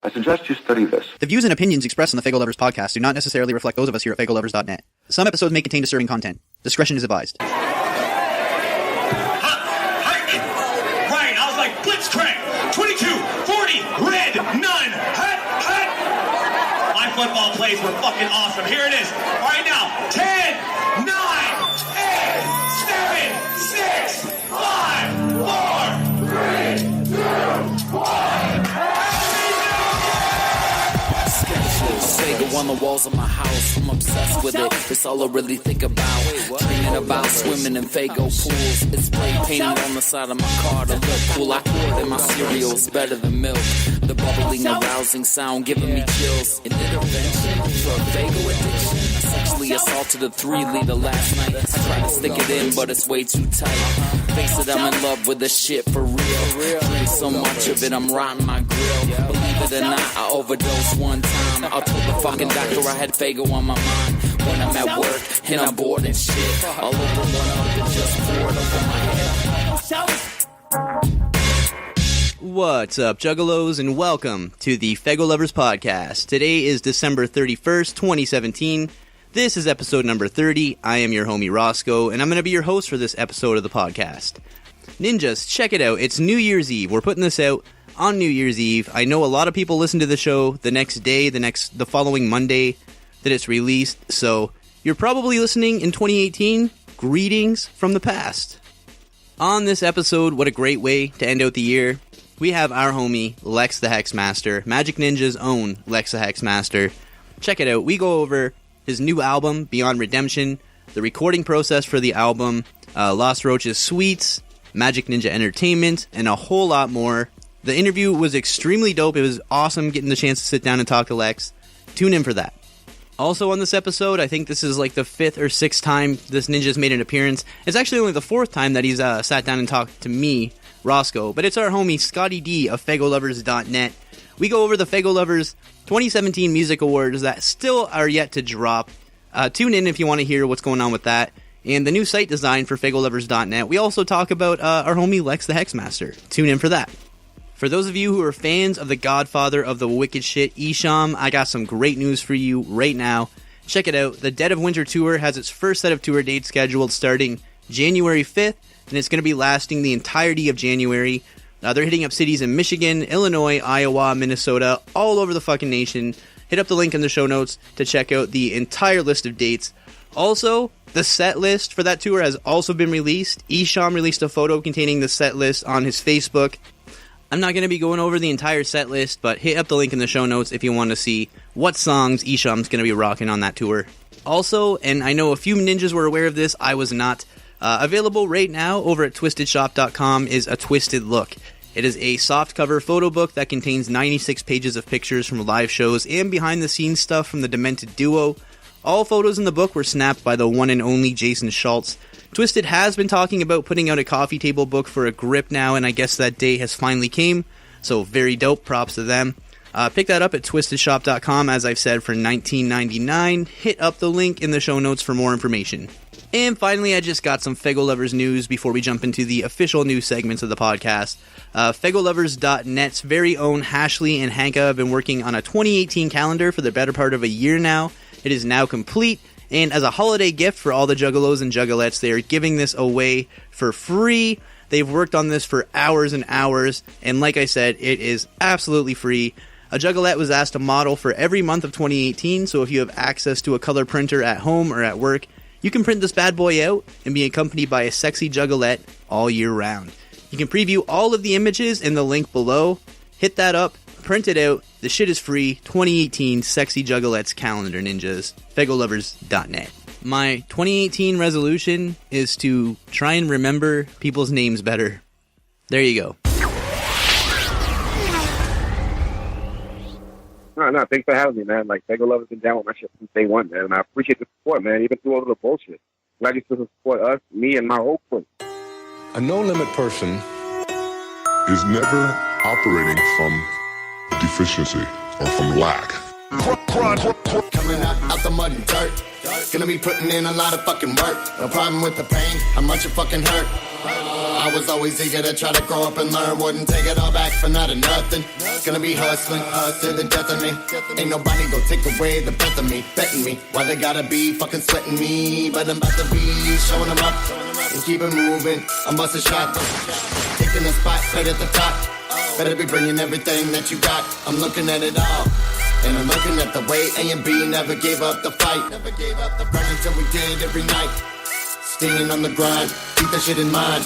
I suggest you study this. The views and opinions expressed on the Faygoluvers Podcast do not necessarily reflect those of us here at Faygoluvers.net. Some episodes may contain disturbing content. Discretion is advised. Right, I was like, Blitzcrank, 22, 40, red, none, hut. My football plays were fucking awesome. Here it is. All right now, 10, 9, 8, 7, 6, 5, 4, 3, 2, 1. Faygo on the walls of my house, I'm obsessed with it. It's all I really think about. Dreaming about swimming in Faygo pools. It's spray painted on the side of my car to look cool. I pour it in my cereal, it's better than milk. The bubbling, arousing sound giving me chills. An intervention for a Faygo addiction. I sexually assaulted a 3-liter last night. I tried to stick it in, but it's way too tight. Face it, I'm in love with this shit for real. Drink so much of it, I'm rotting my grill. Believe it or not, I overdosed one time. I told the fucking doctor I had Faygo on my mind. When I'm at work and I'm bored and shit. All over one up and just poured over my head. What's up, Juggalos, and welcome to the Faygoluvers Podcast. Today is December 31st, 2017. This is episode number 30. I am your homie Roscoe, and I'm going to be your host for this episode of the podcast. Ninjas, check it out. It's New Year's Eve. We're putting this out on New Year's Eve. I know a lot of people listen to the show the next day, the following Monday that it's released, so you're probably listening in 2018. Greetings from the past. On this episode, what a great way to end out the year. We have our homie, Lex the Hex Master, Majik Ninja's own Lex the Hex Master. Check it out. We go over his new album, Beyond Redemption, the recording process for the album, Lost Roaches Suite, Majik Ninja Entertainment, and a whole lot more. The interview was extremely dope. It was awesome getting the chance to sit down and talk to Lex. Tune in for that. Also on this episode, I think this is like the 5th or 6th time this ninja's made an appearance. It's actually only the 4th time that he's sat down and talked to me, Roscoe. But it's our homie Scottie D of Faygoluvers.net. We go over the Faygoluvers 2017 Music Awards that still are yet to drop. Tune in if you want to hear what's going on with that. And the new site design for Faygoluvers.net. We also talk about our homie Lex the Hex Master. Tune in for that. For those of you who are fans of the godfather of the wicked shit, Isham, I got some great news for you right now. Check it out. The Dead of Winter Tour has its first set of tour dates scheduled starting January 5th, and it's going to be lasting the entirety of January. They're hitting up cities in Michigan, Illinois, Iowa, Minnesota, all over the fucking nation. Hit up the link in the show notes to check out the entire list of dates. Also, the set list for that tour has also been released. Isham released a photo containing the set list on his Facebook. I'm not going to be going over the entire set list, but hit up the link in the show notes if you want to see what songs Isham's going to be rocking on that tour. Also, and I know a few ninjas were aware of this, I was not, available right now over at twistedshop.com is A Twisted Look. It is a softcover photo book that contains 96 pages of pictures from live shows and behind-the-scenes stuff from the Demented Duo. All photos in the book were snapped by the one and only Jason Schultz. Twisted has been talking about putting out a coffee table book for a grip now, and I guess that day has finally came, so very dope, props to them. Pick that up at twistedshop.com, as I've said, for $19.99. Hit up the link in the show notes for more information. And finally, I just got some Faygoluvers news before we jump into the official news segments of the podcast. Faygoluvers.net's very own Ashley and Hanka have been working on a 2018 calendar for the better part of a year now. It is now complete. And as a holiday gift for all the Juggalos and Juggalettes, they are giving this away for free. They've worked on this for hours and hours, and like I said, it is absolutely free. A Juggalette was asked to model for every month of 2018, so if you have access to a color printer at home or at work, you can print this bad boy out and be accompanied by a sexy Juggalette all year round. You can preview all of the images in the link below. Hit that up, print it out. The shit is free. 2018 Sexy Juggalettes Calendar Ninjas. Faygoluvers.net. My 2018 resolution is to try and remember people's names better. There you go. No, thanks for having me, man. Like, Faygoluvers been down with my shit since day one, man. And I appreciate the support, man, even through all of the bullshit. Glad you still support us, me, and my whole crew. A no-limit person is never operating from deficiency or from lack. Coming out the mud and dirt. Gonna be putting in a lot of fucking work. No problem with the pain, how much it fucking hurt. I was always eager to try to grow up and learn. Wouldn't take it all back for not a nothing. Gonna be hustling to the death of me. Ain't nobody gonna take away the breath of me. Betting me, why they gotta be fucking sweating me. But I'm about to be showing them up and keep it moving. I'm busting shots, taking the spot right at the top. Better be bringing everything that you got. I'm looking at it all. And I'm looking at the way A&B never gave up the fight. Never gave up the fight until we did every night. Staying on the grind, keep that shit in mind.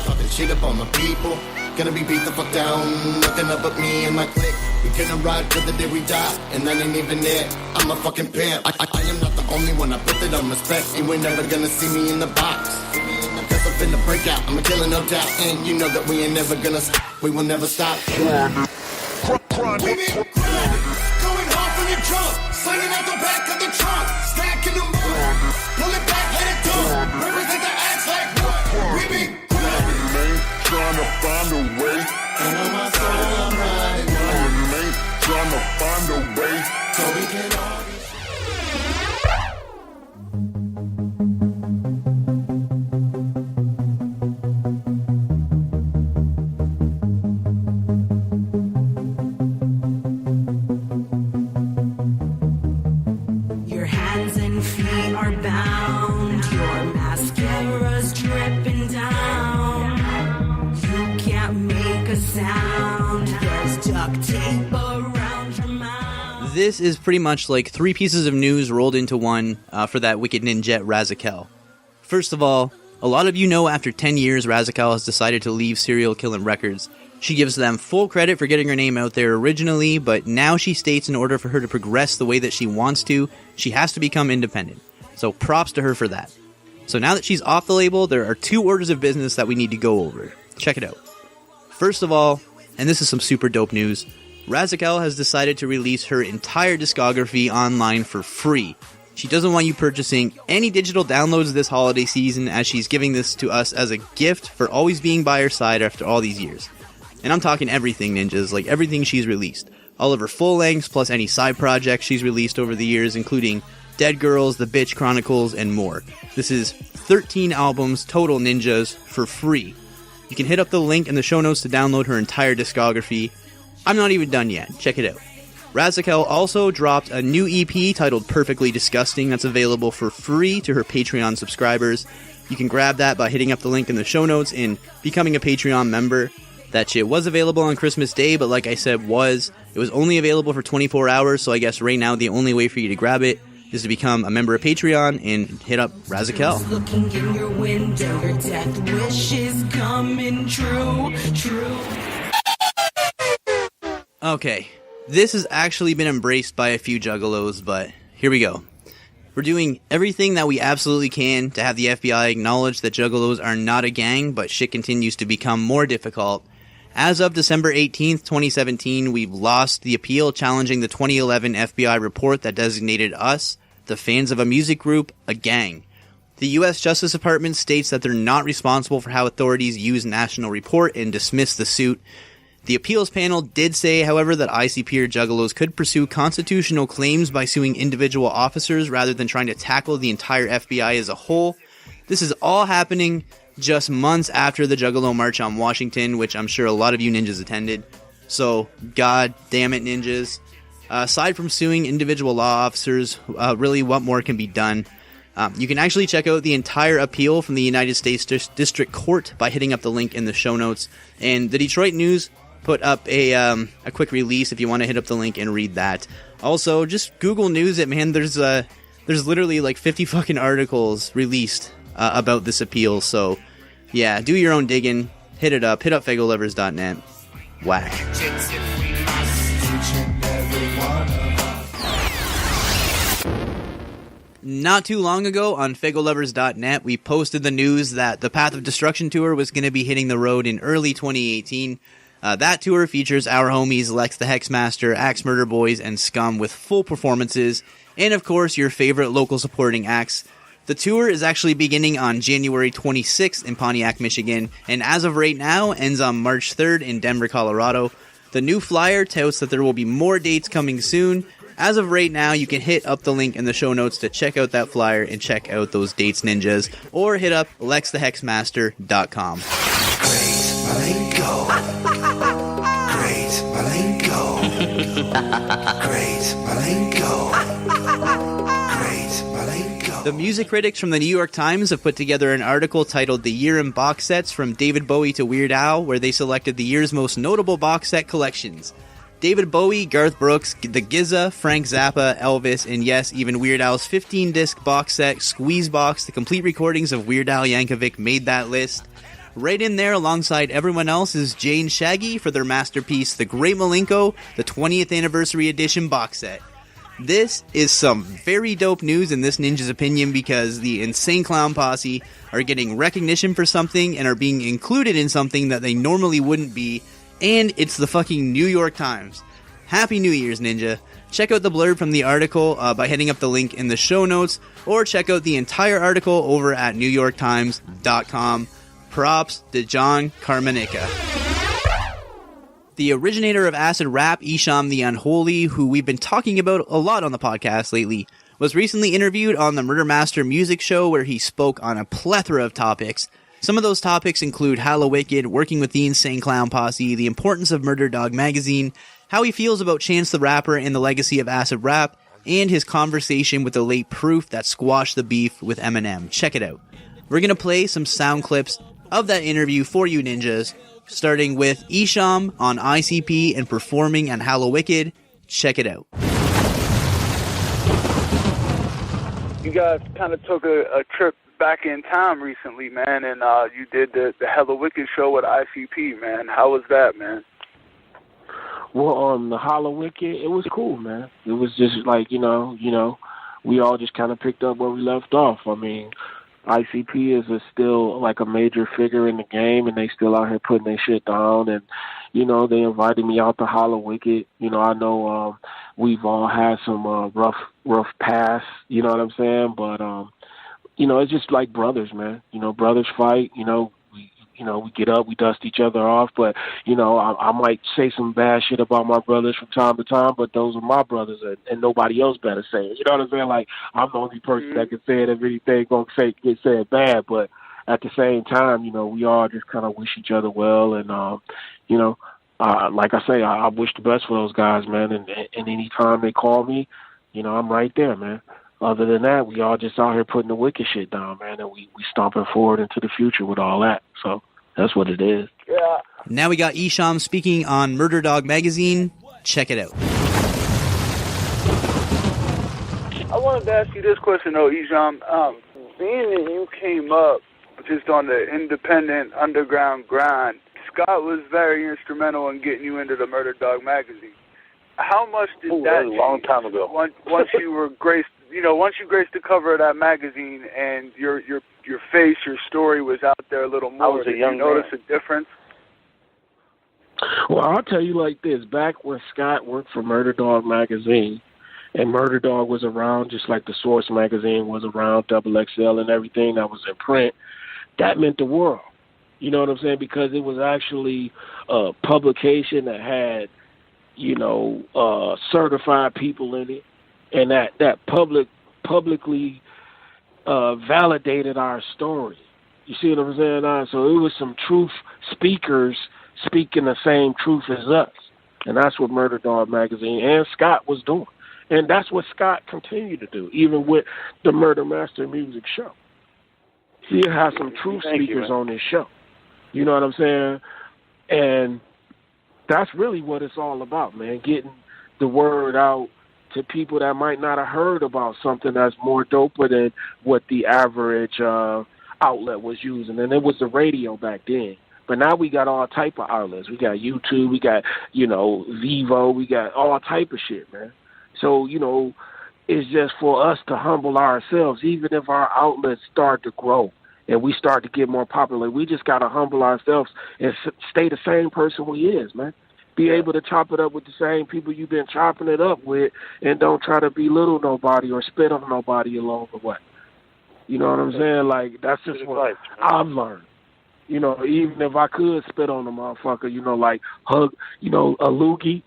Talking shit up on my people. Gonna be beat the fuck down. Looking up at me and my clique. We gonna ride till the day we die. And that ain't even it. I'm a fucking pimp. I am not the only one. I put it on respect. You ain't never gonna see me in the box. Cause I'm finna break out. I'm a killer, no doubt. And you know that we ain't never gonna stop. We will never stop. We been grinding. Drunk, slinging out the back of the trunk, stacking them up, pull it back, let it go, represent the acts like what, we be grinding, man, trying to find a way, and on my soul I'm riding, man, trying to find a way, so we can all be This is pretty much like three pieces of news rolled into one for that wicked ninja Razakel. First of all, a lot of you know after 10 years Razakel has decided to leave Serial Killin' Records. She gives them full credit for getting her name out there originally, but now she states in order for her to progress the way that she wants to, she has to become independent. So props to her for that. So now that she's off the label, there are two orders of business that we need to go over. Check it out. First of all, and this is some super dope news, Razakel has decided to release her entire discography online for free. She doesn't want you purchasing any digital downloads this holiday season, as she's giving this to us as a gift for always being by her side after all these years. And I'm talking everything, ninjas, like everything she's released. All of her full lengths, plus any side projects she's released over the years, including Dead Girls, The Bitch Chronicles, and more. This is 13 albums total, ninjas, for free. You can hit up the link in the show notes to download her entire discography. I'm not even done yet. Check it out. Razakel also dropped a new EP titled Perfectly Disgusting that's available for free to her Patreon subscribers. You can grab that by hitting up the link in the show notes and becoming a Patreon member. That shit was available on Christmas Day, but like I said, it was only available for 24 hours, so I guess right now the only way for you to grab it is to become a member of Patreon and hit up Razakel. Looking in your window, your death wish is coming true. Okay, this has actually been embraced by a few juggalos, but here we go. We're doing everything that we absolutely can to have the FBI acknowledge that juggalos are not a gang, but shit continues to become more difficult. As of December 18th, 2017, we've lost the appeal challenging the 2011 FBI report that designated us, the fans of a music group, a gang. The U.S. Justice Department states that they're not responsible for how authorities use National Report and dismiss the suit. The appeals panel did say, however, that ICP or juggalos could pursue constitutional claims by suing individual officers rather than trying to tackle the entire FBI as a whole. This is all happening just months after the Juggalo March on Washington, which I'm sure a lot of you ninjas attended. So, god damn it, ninjas. Aside from suing individual law officers, really what more can be done? You can actually check out the entire appeal from the United States District Court by hitting up the link in the show notes. And the Detroit News put up a quick release if you want to hit up the link and read that. Also, just Google News it, man. There's literally like 50 fucking articles released about this appeal. So, yeah, do your own digging. Hit it up. Hit up Faygoluvers.net. Whack. Not too long ago on Faygoluvers.net, we posted the news that the Path of Destruction tour was going to be hitting the road in early 2018. That tour features our homies Lex The Hex Master, Axe Murder Boys, and Scum with full performances, and of course your favorite local supporting acts. The tour is actually beginning on January 26th in Pontiac, Michigan, and as of right now ends on March 3rd in Denver, Colorado. The new flyer touts that there will be more dates coming soon, As of right now, you can hit up the link in the show notes to check out that flyer and check out those dates, ninjas, or hit up lexthehexmaster.com. The music critics from the New York Times have put together an article titled The Year in Box Sets from David Bowie to Weird Al, where they selected the year's most notable box set collections. David Bowie, Garth Brooks, The Giza, Frank Zappa, Elvis, and yes, even Weird Al's 15-disc box set, Squeeze Box, the complete recordings of Weird Al Yankovic made that list. Right in there alongside everyone else is Jay and Shaggy for their masterpiece, The Great Malenko, the 20th Anniversary Edition box set. This is some very dope news in this ninja's opinion because the Insane Clown Posse are getting recognition for something and are being included in something that they normally wouldn't be, and it's the fucking New York Times. Happy New Year's, Ninja. Check out the blurb from the article by hitting up the link in the show notes, or check out the entire article over at newyorktimes.com. Props to John Carmanica. The originator of acid rap, Isham the Unholy, who we've been talking about a lot on the podcast lately, was recently interviewed on the Murder Master Music Show where he spoke on a plethora of topics. Some of those topics include Hallowicked, working with the Insane Clown Posse, the importance of Murder Dog Magazine, how he feels about Chance the Rapper and the legacy of acid rap, and his conversation with the late Proof that squashed the beef with Eminem. Check it out. We're going to play some sound clips of that interview for you ninjas, starting with Isham on ICP and performing at Hallowicked. Check it out. You guys kind of took a trip back in time recently, man, and you did the Hallowicked show with ICP, man. How was that, man? Well, on the Hallowicked, it was cool, man. It was just like, you know, we all just kind of picked up where we left off. I mean, ICP is still like a major figure in the game, and they still out here putting their shit down. And, you know, they invited me out to Hallowicked. You know, I know we've all had some rough past, you know what I'm saying? But, you know, it's just like brothers, man. You know, brothers fight, we get up, we dust each other off, but, you know, I might say some bad shit about my brothers from time to time, but those are my brothers, and nobody else better say it. You know what I'm saying? Like, I'm the only person that can say it if anything gonna get said bad, but at the same time, you know, we all just kind of wish each other well, and, you know, like I say, I wish the best for those guys, man, and any time they call me, you know, I'm right there, man. Other than that, we all just out here putting the wicked shit down, man, and we stomping forward into the future with all that. So that's what it is. Yeah. Now we got Isham speaking on Murder Dog Magazine. Check it out. I wanted to ask you this question, though, Isham. Being that you came up just on the independent underground grind, Scott was very instrumental in getting you into the Murder Dog Magazine. How much did that was a long time ago. Once you were graced, once you graced the cover of that magazine and your face, your story was out there a little more, did you notice a difference? Well, I'll tell you like this. Back when Scott worked for Murder Dog Magazine, and Murder Dog was around just like the Source Magazine was around, XXL and everything that was in print, that meant the world. You know what I'm saying? Because it was actually a publication that had, certified people in it, and that publicly validated our story. You see what I'm saying? So it was some truth speakers speaking the same truth as us, and that's what Murder Dog Magazine and Scott was doing, and that's what Scott continued to do, even with the Murder Master Music Show. He has some truth speakers on this show. You know what I'm saying? And that's really what it's all about, man, getting the word out to people that might not have heard about something that's more doper than what the average outlet was using. And it was the radio back then. But now we got all type of outlets. We got YouTube, we got, Vivo, we got all type of shit, man. So, it's just for us to humble ourselves, even if our outlets start to grow and we start to get more popular. We just got to humble ourselves and stay the same person we is, man. Be able to chop it up with the same people you've been chopping it up with, and don't try to belittle nobody or spit on nobody along the way. You know what I'm saying? Like, that's just what I've learned. Even if I could spit on a motherfucker, like hug, a loogie,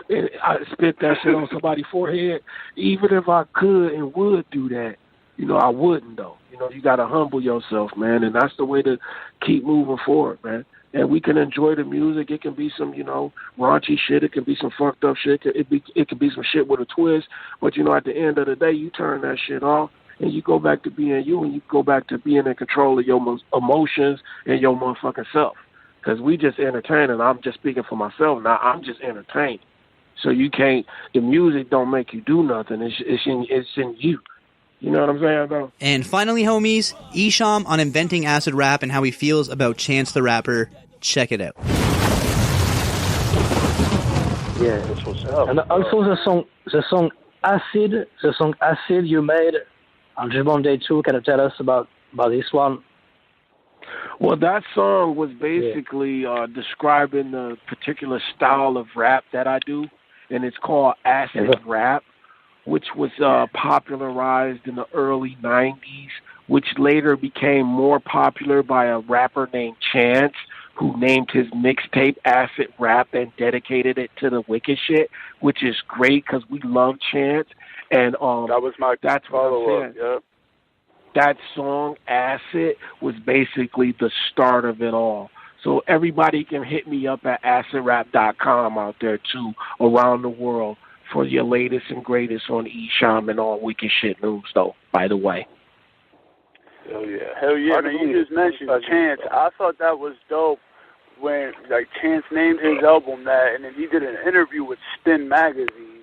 and I spit that shit on somebody's forehead. Even if I could and would do that, I wouldn't though. You got to humble yourself, man, and that's the way to keep moving forward, man. And we can enjoy the music. It can be some, raunchy shit. It can be some fucked up shit. It can be some shit with a twist. But, at the end of the day, you turn that shit off and you go back to being you, and you go back to being in control of your emotions and your motherfucking self. Because we just entertaining. I'm just speaking for myself now. I'm just entertaining. So the music don't make you do nothing. It's in you. You know what I'm saying, though? And finally, homies, Isham on inventing acid rap and how he feels about Chance the Rapper. Check it out. Yeah, that's what's up. And also the song Acid you made on Judgment Day 2. Can you tell us about this one? Well, that song was basically describing the particular style of rap that I do, and it's called acid rap, which was popularized in the early 90s, which later became more popular by a rapper named Chance, who named his mixtape Acid Rap and dedicated it to the wicked shit, which is great because we love Chance. And that was my follow-up, yeah. That song, Acid, was basically the start of it all. So everybody can hit me up at acidrap.com out there, too, around the world, for your latest and greatest on Isham and all wicked shit news, though, by the way. Hell yeah, man. You just mentioned Chance. I thought that was dope when, Chance named his album that, and then he did an interview with Spin Magazine,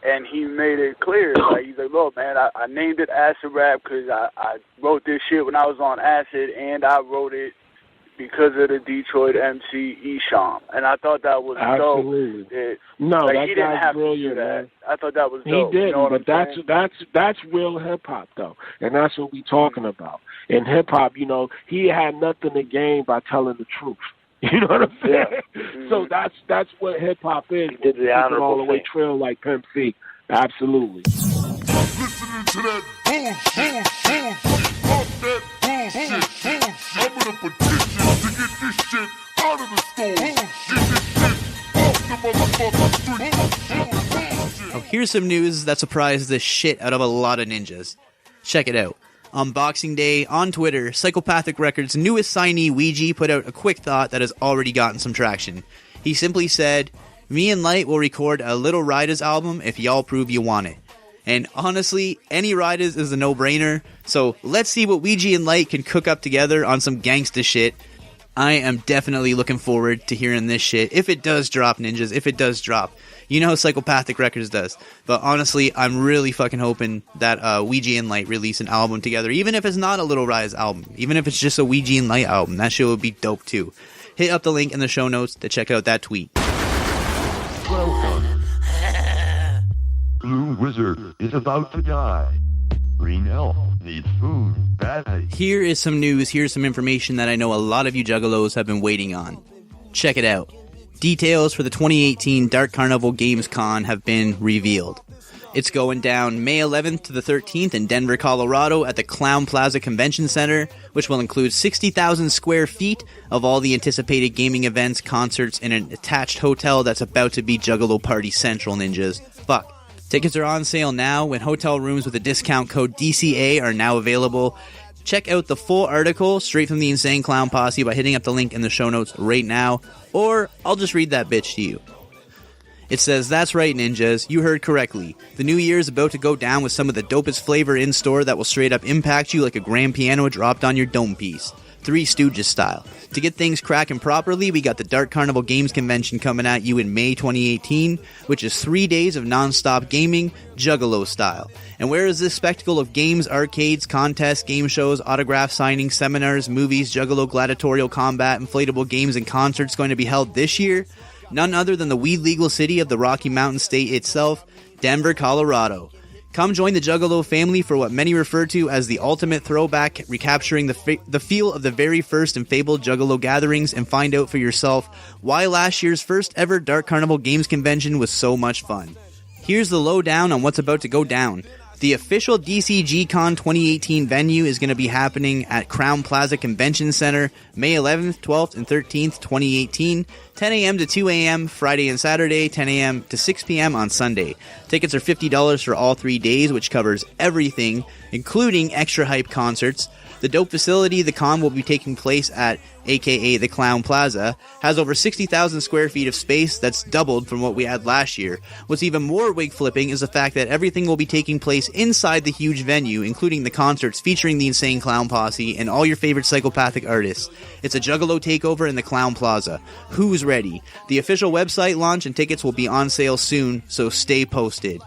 and he made it clear. He's like, look, man, I named it Acid Rap because I wrote this shit when I was on acid, and I wrote it because of the Detroit MC Isham. And I thought that was Absolutely. dope. That he didn't have brilliant, to do that. Man. I thought that was dope. He didn't, but that's real hip-hop, though. And that's what we talking about. In hip-hop, he had nothing to gain by telling the truth. You know what I'm saying? Yeah. Mm-hmm. So that's what hip-hop is. He did the honorable all the way thing. trail like Pimp C. Absolutely. Listening to that bullshit, fuck that bullshit. I'm in a petition to get this shit out of the store. Get this shit off the motherfucking street. Oh, here's some news that surprised the shit out of a lot of ninjas. Check it out. On Boxing Day, on Twitter, Psychopathic Records' newest signee, Ouija, put out a quick thought that has already gotten some traction. He simply said, "Me and Lyte will record a Little Riders album if y'all prove you want it." And honestly, any Riders is a no-brainer, so let's see what Ouija and Lyte can cook up together on some gangsta shit. I am definitely looking forward to hearing this shit. If it does drop, ninjas, if it does drop. You know how Psychopathic Records does. But honestly, I'm really fucking hoping that Ouija and Lyte release an album together. Even if it's not a Little Rise album. Even if it's just a Ouija and Lyte album. That shit would be dope too. Hit up the link in the show notes to check out that tweet. Welcome. Blue Wizard is about to die. Green Elf needs food badly. Here is some news, here's some information that I know a lot of you juggalos have been waiting on. Check it out. Details for the 2018 Dark Carnival Games Con have been revealed. It's going down May 11th to the 13th in Denver, Colorado at the Clown Plaza Convention Center, which will include 60,000 square feet of all the anticipated gaming events, concerts, and an attached hotel that's about to be Juggalo Party Central, ninjas. Fuck. Tickets are on sale now, when hotel rooms with a discount code DCA are now available. Check out the full article straight from the Insane Clown Posse by hitting up the link in the show notes right now, or I'll just read that bitch to you. It says, "That's right, ninjas, you heard correctly. The new year is about to go down with some of the dopest flavor in store that will straight up impact you like a grand piano dropped on your dome piece. Three Stooges style. To get things cracking properly, we got the Dark Carnival Games Convention coming at you in May 2018, which is 3 days of non-stop gaming, Juggalo style. And where is this spectacle of games, arcades, contests, game shows, autograph signings, seminars, movies, Juggalo gladiatorial combat, inflatable games, and concerts going to be held this year? None other than the weed legal city of the Rocky Mountain State itself, Denver, Colorado. Come join the Juggalo family for what many refer to as the ultimate throwback, recapturing the feel of the very first and fabled Juggalo gatherings, and find out for yourself why last year's first ever Dark Carnival Games Convention was so much fun. Here's the lowdown on what's about to go down. The official DCGCon 2018 venue is going to be happening at Crown Plaza Convention Center, May 11th, 12th, and 13th, 2018, 10 a.m. to 2 a.m. Friday and Saturday, 10 a.m. to 6 p.m. on Sunday. Tickets are $50 for all 3 days, which covers everything, including extra hype concerts. The dope facility the con will be taking place at, aka the Clown Plaza, has over 60,000 square feet of space. That's doubled from what we had last year. What's even more wig flipping is the fact that everything will be taking place inside the huge venue, including the concerts featuring the Insane Clown Posse and all your favorite psychopathic artists. It's a Juggalo takeover in the Clown Plaza. Who's ready? The official website launch and tickets will be on sale soon, so stay posted.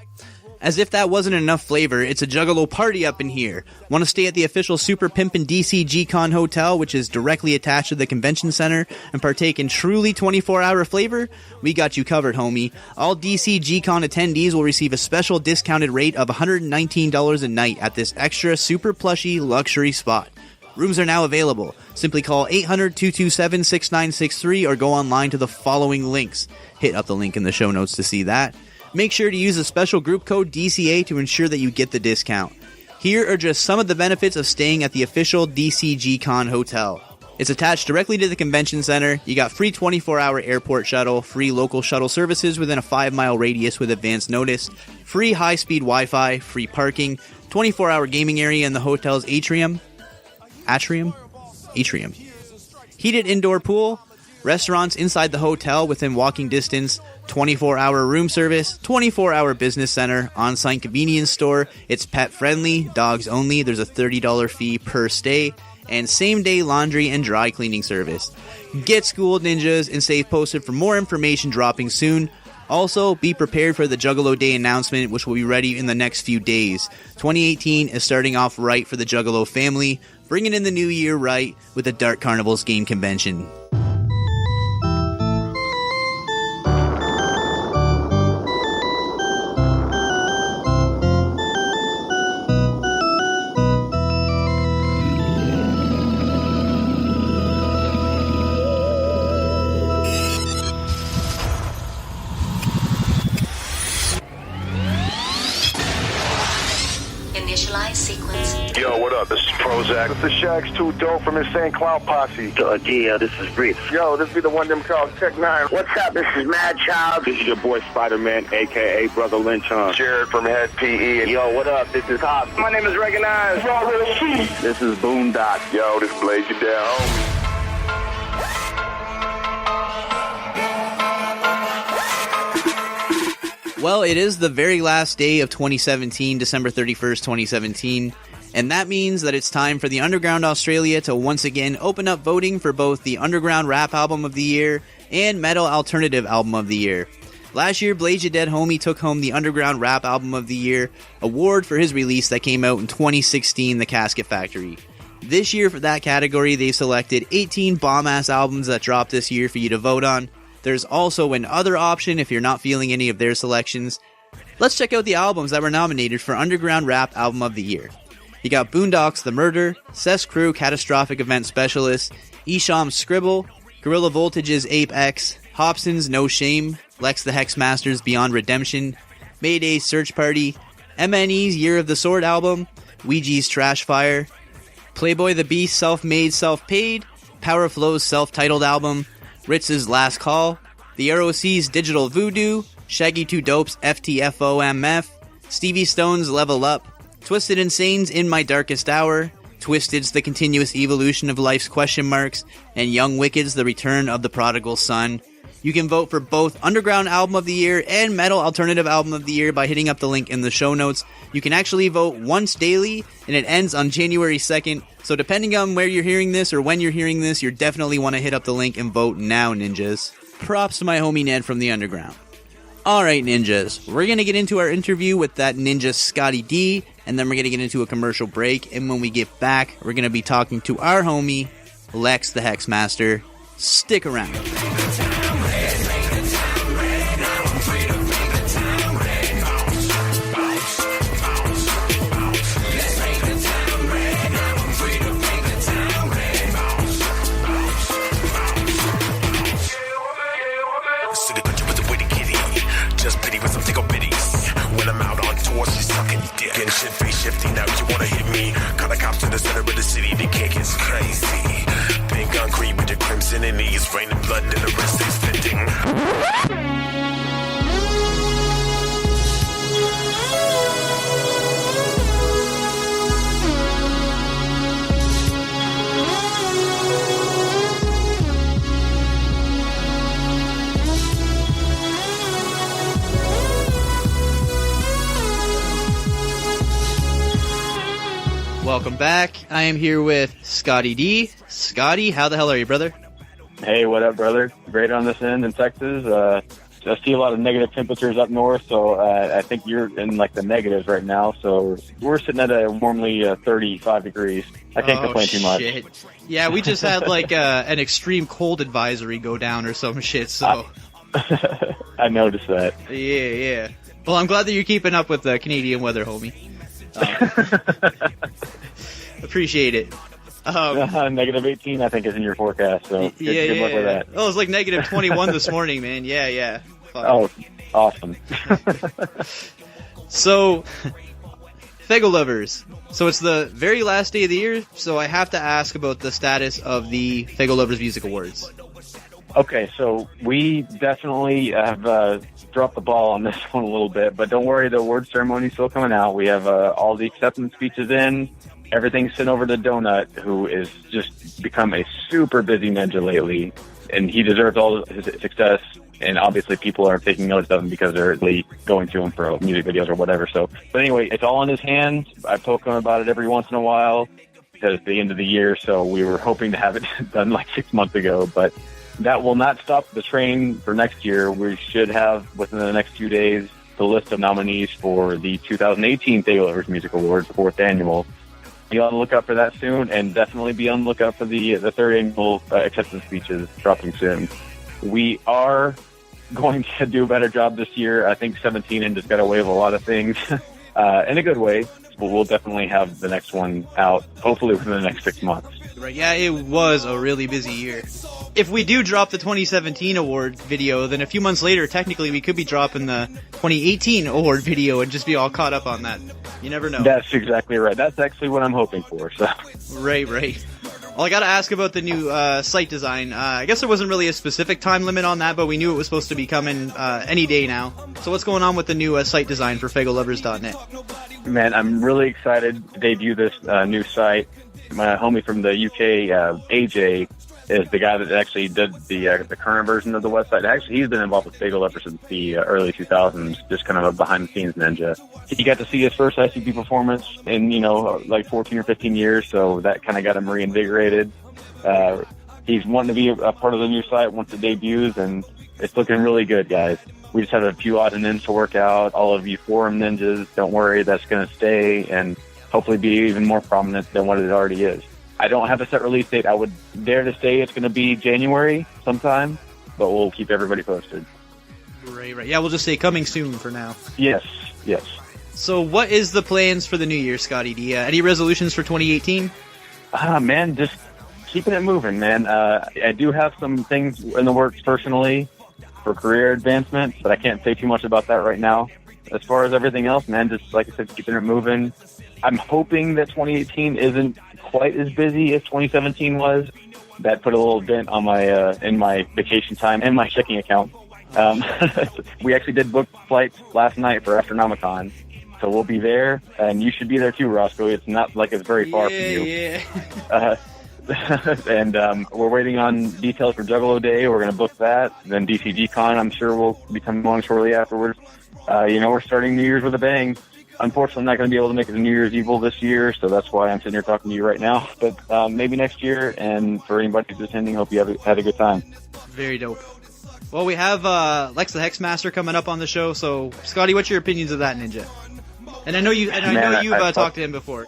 As if that wasn't enough flavor, it's a Juggalo party up in here. Want to stay at the official Super Pimpin' DCGCon Hotel, which is directly attached to the convention center, and partake in truly 24-hour flavor? We got you covered, homie. All DCGCon attendees will receive a special discounted rate of $119 a night at this extra super plushy luxury spot. Rooms are now available. Simply call 800-227-6963 or go online to the following links. Hit up the link in the show notes to see that. Make sure to use the special group code DCA to ensure that you get the discount. Here are just some of the benefits of staying at the official DCGCon Hotel. It's attached directly to the convention center. You got free 24-hour airport shuttle, free local shuttle services within a 5-mile radius with advance notice, free high-speed Wi-Fi, free parking, 24-hour gaming area in the hotel's atrium. Heated indoor pool, restaurants inside the hotel within walking distance, 24-hour room service, 24-hour business center, on-site convenience store. It's pet-friendly, dogs only. There's a $30 fee per stay, and same-day laundry and dry cleaning service. Get schooled, ninjas, and stay posted for more information dropping soon. Also, be prepared for the Juggalo Day announcement, which will be ready in the next few days. 2018 is starting off right for the Juggalo family, bringing in the new year right with the Dark Carnival's game convention. Yo, what up? This is Prozac. This is Shags 2 Dope from Insane Clown Posse. Yeah, this is Breeze. Yo, this be the one them called Tech 9. What's up? This is Mad Child. This is your boy Spider-Man, a.k.a. Brother Lynch. Jared from Head PE. Yo, what up? This is Hobbs. My name is Recognized. This is Boondock. Yo, this Blaze You Down, homie. Well, it is the very last day of 2017, December 31st, 2017, and that means that it's time for the Underground Australia to once again open up voting for both the Underground Rap Album of the Year and Metal Alternative Album of the Year. Last year, Blaze Ya Dead Homie took home the Underground Rap Album of the Year award for his release that came out in 2016, The Casket Factory. This year, for that category, they selected 18 bomb-ass albums that dropped this year for you to vote on. There's also an other option if you're not feeling any of their selections. Let's check out the albums that were nominated for Underground Rap Album of the Year. You got Boondocks The Murder, Cess Crew Catastrophic Event Specialist, Esham's Scribble, Gorilla Voltage's Ape X, Hobson's No Shame, Lex The Hex Master's Beyond Redemption, Mayday's Search Party, MNE's Year of the Sword album, Ouija's Trash Fire, Playboy the Beast Self-Made Self-Paid, Power Flow's self-titled album, Ritz's Last Call, the ROC's Digital Voodoo, Shaggy 2 Dope's FTFOMF, Stevie Stone's Level Up, Twisted Insane's In My Darkest Hour, Twisted's The Continuous Evolution of Life's Question Marks, and Young Wicked's The Return of the Prodigal Son. You can vote for both Underground Album of the Year and Metal Alternative Album of the Year by hitting up the link in the show notes. You can actually vote once daily, and it ends on January 2nd. So depending on where you're hearing this or when you're hearing this, you definitely want to hit up the link and vote now, ninjas. Props to my homie Ned from the Underground. Alright, ninjas, we're going to get into our interview with that ninja Scottie D, and then we're going to get into a commercial break, and when we get back, we're going to be talking to our homie, Lex the Hex Master. Stick around. Just pity with some tickle bitties. When I'm out on tour, she's sucking Yeah. Getting shit face shifty, now you wanna hit me. Call the cops in the center of the city, the kick is crazy. Pink concrete with the crimson and knees, raining blood and the wrist is fitting. Welcome back. I am here with Scottie D. Scotty, how the hell are you, brother? Hey, what up, brother? Great on this end in Texas. I see a lot of negative temperatures up north, so I think you're in like the negatives right now. So we're sitting at a warmly 35 degrees. I can't complain too much. Yeah, we just had like an extreme cold advisory go down or some shit. So I noticed that. Yeah. Well, I'm glad that you're keeping up with the Canadian weather, homie. Appreciate it. Negative 18, I think, is in your forecast. So good luck with that. Oh, it was like negative 21 this morning, man. Yeah. Fuck. Oh, awesome. So, Faygo Lovers. So it's the very last day of the year, so I have to ask about the status of the Faygoluvers Music Awards. Okay, so we definitely have dropped the ball on this one a little bit, but don't worry, the award ceremony is still coming out. We have all the acceptance speeches in. Everything's sent over to Donut, who is just become a super busy ninja lately, and he deserves all his success. And obviously, people are taking notice of him because they're going to him for music videos or whatever. So, but anyway, it's all in his hands. I poke him about it every once in a while because it's the end of the year. So we were hoping to have it done like 6 months ago, but that will not stop the train for next year. We should have within the next few days the list of nominees for the 2018 Faygoluvers Music Awards, the 4th annual. Be on the lookout for that soon, and definitely be on the lookout for the 3rd annual acceptance speeches dropping soon. We are going to do a better job this year. I think 17 and just got away with a lot of things in a good way, but we'll definitely have the next one out, hopefully within the next 6 months. Right, yeah, it was a really busy year. If we do drop the 2017 award video, then a few months later, technically, we could be dropping the 2018 award video and just be all caught up on that. You never know. That's exactly right. That's actually what I'm hoping for. So. Right. Well, I got to ask about the new site design. I guess there wasn't really a specific time limit on that, but we knew it was supposed to be coming any day now. So what's going on with the new site design for Faygolovers.net? Man, I'm really excited to debut this new site. My homie from the UK, AJ, is the guy that actually did the current version of the website. Actually, he's been involved with Faygoluvers since the early 2000s, just kind of a behind-the-scenes ninja. He got to see his first ICP performance in, like 14 or 15 years, so that kind of got him reinvigorated. He's wanting to be a part of the new site once it debuts, and it's looking really good, guys. We just have a few odds and ends to work out. All of you forum ninjas, don't worry, that's going to stay, and hopefully be even more prominent than what it already is. I don't have a set release date. I would dare to say it's going to be January sometime, but we'll keep everybody posted. Right. Yeah, we'll just say coming soon for now. Yes. So what is the plans for the new year, Scottie D? Any resolutions for 2018? Man, just keeping it moving, man. I do have some things in the works personally for career advancement, but I can't say too much about that right now. As far as everything else, man, just like I said, keeping it moving. I'm hoping that 2018 isn't quite as busy as 2017 was. That put a little dent on my in my vacation time and my checking account. We actually did book flights last night for Astronomicon, so we'll be there, and you should be there too, Roscoe. It's not like it's very far from you. Yeah. And we're waiting on details for Juggalo Day. We're going to book that. Then DCG Con, I'm sure, will be coming along shortly afterwards. We're starting New Year's with a bang. Unfortunately, I'm not going to be able to make it to New Year's Evil this year, so that's why I'm sitting here talking to you right now. But maybe next year, and for anybody who's attending, hope you had a good time. Very dope. Well, we have Lex the Hex Master coming up on the show, so Scotty, what's your opinions of that ninja? And I know you've talked to him before.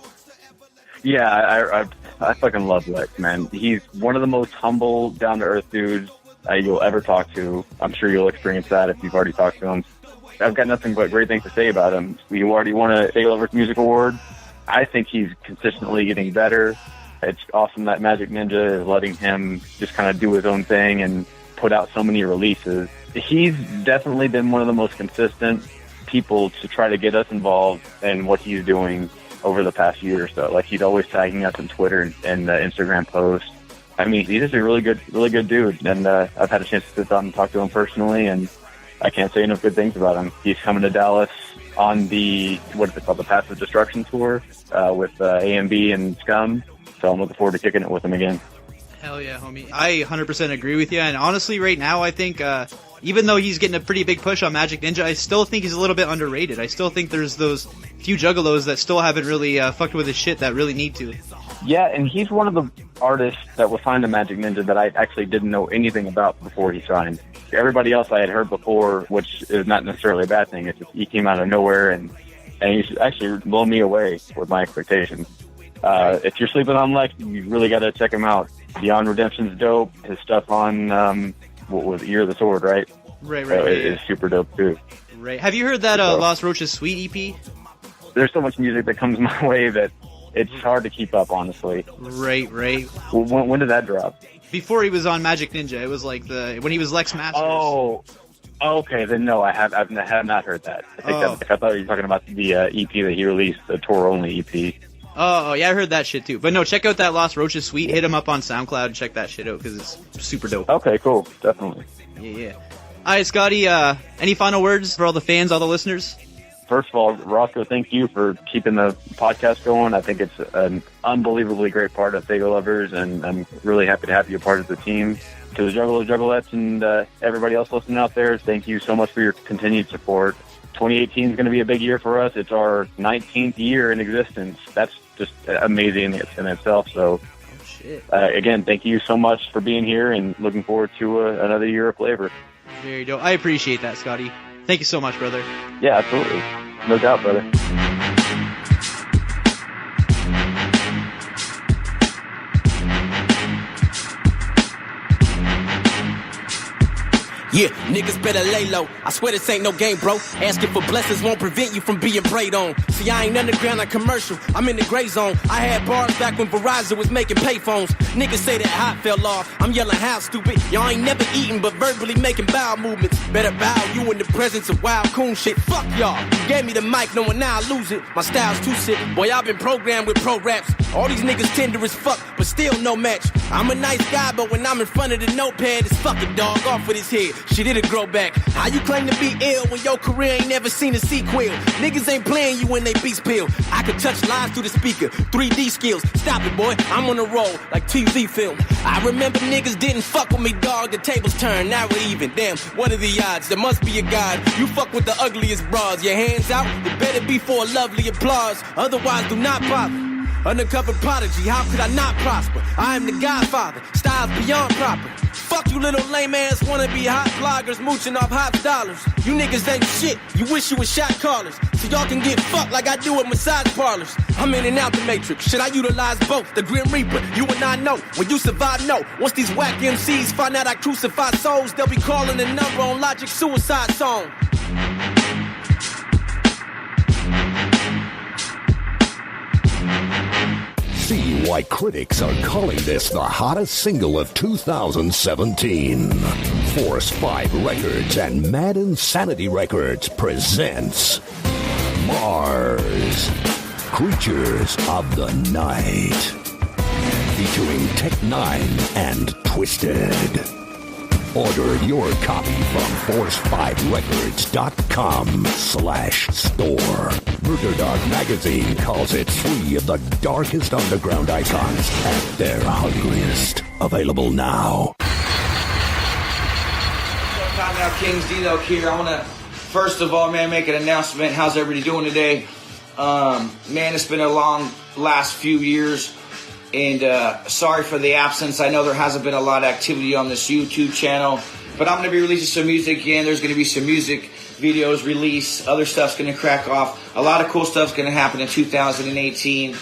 Yeah, I fucking love Lex, man. He's one of the most humble, down-to-earth dudes you'll ever talk to. I'm sure you'll experience that if you've already talked to him. I've got nothing but great things to say about him. We already won a Faygoluvers Music Award. I think he's consistently getting better. It's awesome that Majik Ninja is letting him just kind of do his own thing and put out so many releases. He's definitely been one of the most consistent people to try to get us involved in what he's doing over the past year or so. Like, he's always tagging us on Twitter and Instagram posts. I mean, he's just a really good dude, and I've had a chance to sit down and talk to him personally, and I can't say enough good things about him. He's coming to Dallas on the, what is it called, the Passive Destruction Tour with AMB and Scum, so I'm looking forward to kicking it with him again. Hell yeah, homie. I 100% agree with you, and honestly, right now, I think, even though he's getting a pretty big push on Majik Ninja, I still think he's a little bit underrated. I still think there's those few juggalos that still haven't really fucked with his shit that really need to. Yeah, and he's one of the artists that was signed to Majik Ninja that I actually didn't know anything about before he signed. Everybody else I had heard before, which is not necessarily a bad thing. It's just he came out of nowhere, and he's actually blown me away with my expectations. If you're sleeping on Lex, you really got to check him out. Beyond Redemption's dope. His stuff on what was Year of the Sword, right? Right. It's super dope too. Right. Have you heard that Lost Roaches Suite EP? There's so much music that comes my way that it's hard to keep up, honestly. Right. When did that drop? Before he was on Majik Ninja. It was like when he was Lex Master. Oh, okay. Then no, I have not heard that. I thought you were talking about the EP that he released, the tour only EP. Oh, yeah, I heard that shit too. But no, check out that Lost Roaches Suite. Hit him up on SoundCloud and check that shit out because it's super dope. Okay, cool. Definitely. Yeah. All right, Scotty, any final words for all the fans, all the listeners? First of all, Roscoe, thank you for keeping the podcast going. I think it's an unbelievably great part of Faygo Lovers, and I'm really happy to have you a part of the team. To the Juggalos, Juggalettes, and everybody else listening out there, thank you so much for your continued support. 2018 is going to be a big year for us. It's our 19th year in existence. That's just amazing in itself. So, again, thank you so much for being here, and looking forward to another year of flavor. Very dope. I appreciate that, Scotty. Thank you so much, brother. Yeah, absolutely. No doubt, brother. Yeah, niggas better lay low. I swear this ain't no game, bro. Asking for blessings won't prevent you from being preyed on. See, I ain't underground or commercial. I'm in the gray zone. I had bars back when Verizon was making payphones. Niggas say that hot fell off. I'm yelling, how stupid? Y'all ain't never eaten but verbally making bowel movements. Better bow you in the presence of wild coon shit. Fuck y'all. You gave me the mic knowing now I lose it. My style's too sick. Boy, I've been programmed with pro raps. All these niggas tender as fuck, but still no match. I'm a nice guy, but when I'm in front of the notepad, it's fucking dog off with his head. Shit, it'll grow back. How you claim to be ill when your career ain't never seen a sequel? Niggas ain't playing you when they beast pill. I can touch lives through the speaker, 3D skills. Stop it, boy, I'm on a roll like TV film. I remember niggas didn't fuck with me, dog. The tables turned, now we're even. Damn, what are the odds? There must be a God. You fuck with the ugliest bras. Your hands out, it better be for a lovely applause. Otherwise, do not bother. Undercover prodigy, how could I not prosper? I am the Godfather, styles beyond proper. Fuck you little lame ass wannabe hot bloggers mooching off hot dollars. You niggas ain't shit, you wish you was shot callers. So y'all can get fucked like I do at massage parlors. I'm in and out the matrix, should I utilize both? The Grim Reaper, you and I know, when you survive, no. Once these whack MCs find out I crucify souls, they'll be calling a number on Logic suicide song. See why critics are calling this the hottest single of 2017. Force 5 Records and Mad Insanity Records presents Mars, Creatures of the Night, featuring Tech 9 and Twisted. Order your copy from force5records.com/store. Murder Dog Magazine calls it 3 of the darkest underground icons at their hungriest. Available now. Now, Kings D-Lo here. I want to, first of all, man, make an announcement. How's everybody doing today? Man, it's been a long last few years. And sorry for the absence. I know there hasn't been a lot of activity on this YouTube channel, but I'm going to be releasing some music again. There's going to be some music videos released. Other stuff's going to crack off. A lot of cool stuff's going to happen in 2018.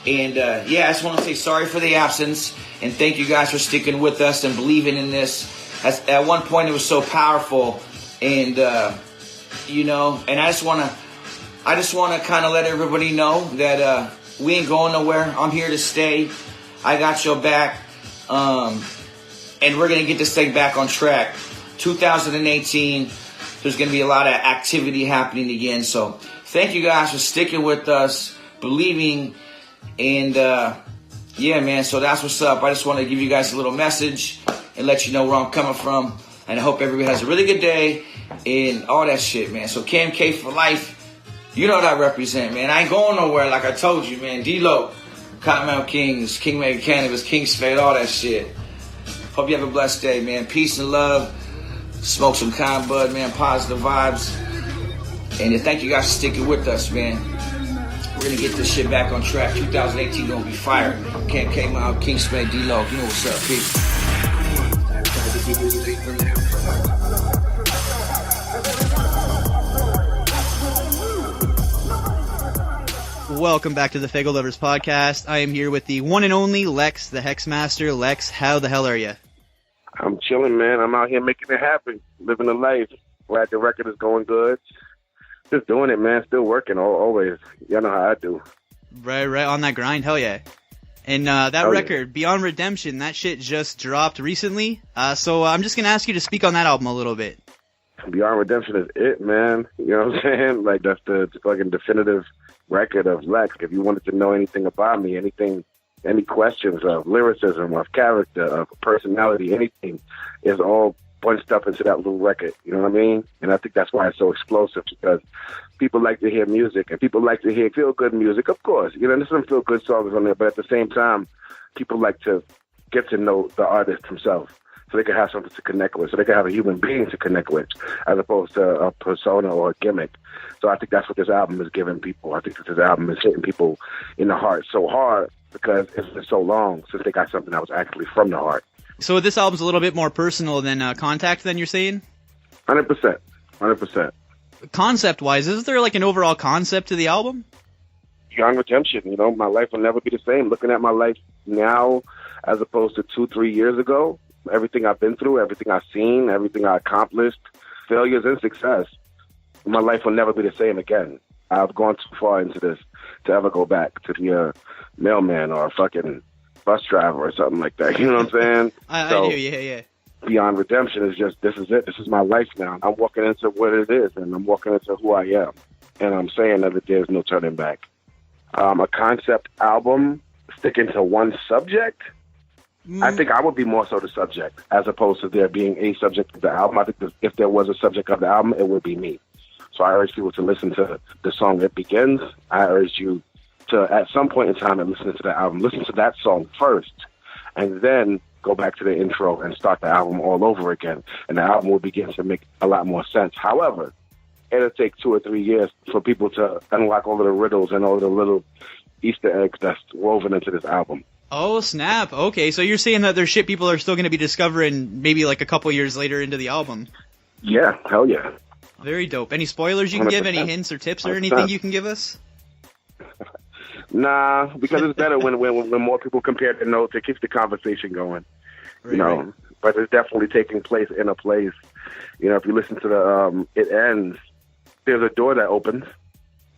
And yeah, I just want to say sorry for the absence, and thank you guys for sticking with us and believing in this. At one point, it was so powerful, and you know, and I just want to kind of let everybody know that. We ain't going nowhere. I'm here to stay. I got your back. And we're going to get this thing back on track. 2018, there's going to be a lot of activity happening again. So thank you guys for sticking with us, believing, and yeah, man, so that's what's up. I just want to give you guys a little message and let you know where I'm coming from. And I hope everybody has a really good day and all that shit, man. So KMK for life. You know what I represent, man. I ain't going nowhere, like I told you, man. D-Lo, Cottonmouth Kings, Kingmaker Cannabis, King Spade, all that shit. Hope you have a blessed day, man. Peace and love. Smoke some kind bud, man. Positive vibes. And thank you guys for sticking with us, man. We're going to get this shit back on track. 2018 going to be fire. KMK Mile, King Spade, D-Lo. You know what's up, peace. Welcome back to the Faygoluvers Podcast. I am here with the one and only Lex the Hex Master. Lex, how the hell are you? I'm chilling, man. I'm out here making it happen, living the life. Glad the record is going good. Just doing it, man. Still working, always. Y'all know how I do. Right on that grind. Hell yeah. And that record, Beyond Redemption, that shit just dropped recently. So I'm just going to ask you to speak on that album a little bit. Beyond Redemption is it, man. You know what I'm saying? Like, that's the fucking definitive record of Lex. If you wanted to know anything about me, any questions of lyricism, of character, of personality, anything, is all bunched up into that little record. You know what I mean? And I think that's why it's so explosive, because people like to hear music, and people like to hear feel-good music, of course. You know, there's some feel-good songs on there, but at the same time, people like to get to know the artist himself, so they can have something to connect with, so they can have a human being to connect with, as opposed to a persona or a gimmick. So I think that's what this album is giving people. I think that this album is hitting people in the heart so hard because it's been so long since they got something that was actually from the heart. So this album's a little bit more personal than Contact, then, you're saying? 100%. Concept-wise, is there like an overall concept to the album? Beyond Redemption. You know, my life will never be the same. Looking at my life now as opposed to 2-3 years ago, everything I've been through, everything I've seen, everything I accomplished, failures and success, my life will never be the same again. I've gone too far into this to ever go back to be a mailman or a fucking bus driver or something like that. You know what I'm saying? I do, yeah. Beyond Redemption is just, this is it. This is my life now. I'm walking into what it is, and I'm walking into who I am. And I'm saying that there's no turning back. A concept album, sticking to one subject, I think I would be more so the subject, as opposed to there being a subject of the album. I think if there was a subject of the album, it would be me. So I urge people to listen to the song It Begins. I urge you to, at some point in time, and listen to the album, listen to that song first, and then go back to the intro and start the album all over again. And the album will begin to make a lot more sense. However, it'll take 2 or 3 years for people to unlock all of the riddles and all the little Easter eggs that's woven into this album. Oh, snap. Okay, so you're saying that there's shit people are still going to be discovering maybe like a couple years later into the album? Yeah, hell yeah. Very dope. Any spoilers you can 100%. Give? Any hints or tips or 100%. Anything you can give us? Nah, because it's better when more people compare the notes. It keeps the conversation going, right, you know. Right. But it's definitely taking place in a place. You know, if you listen to the It Ends, there's a door that opens.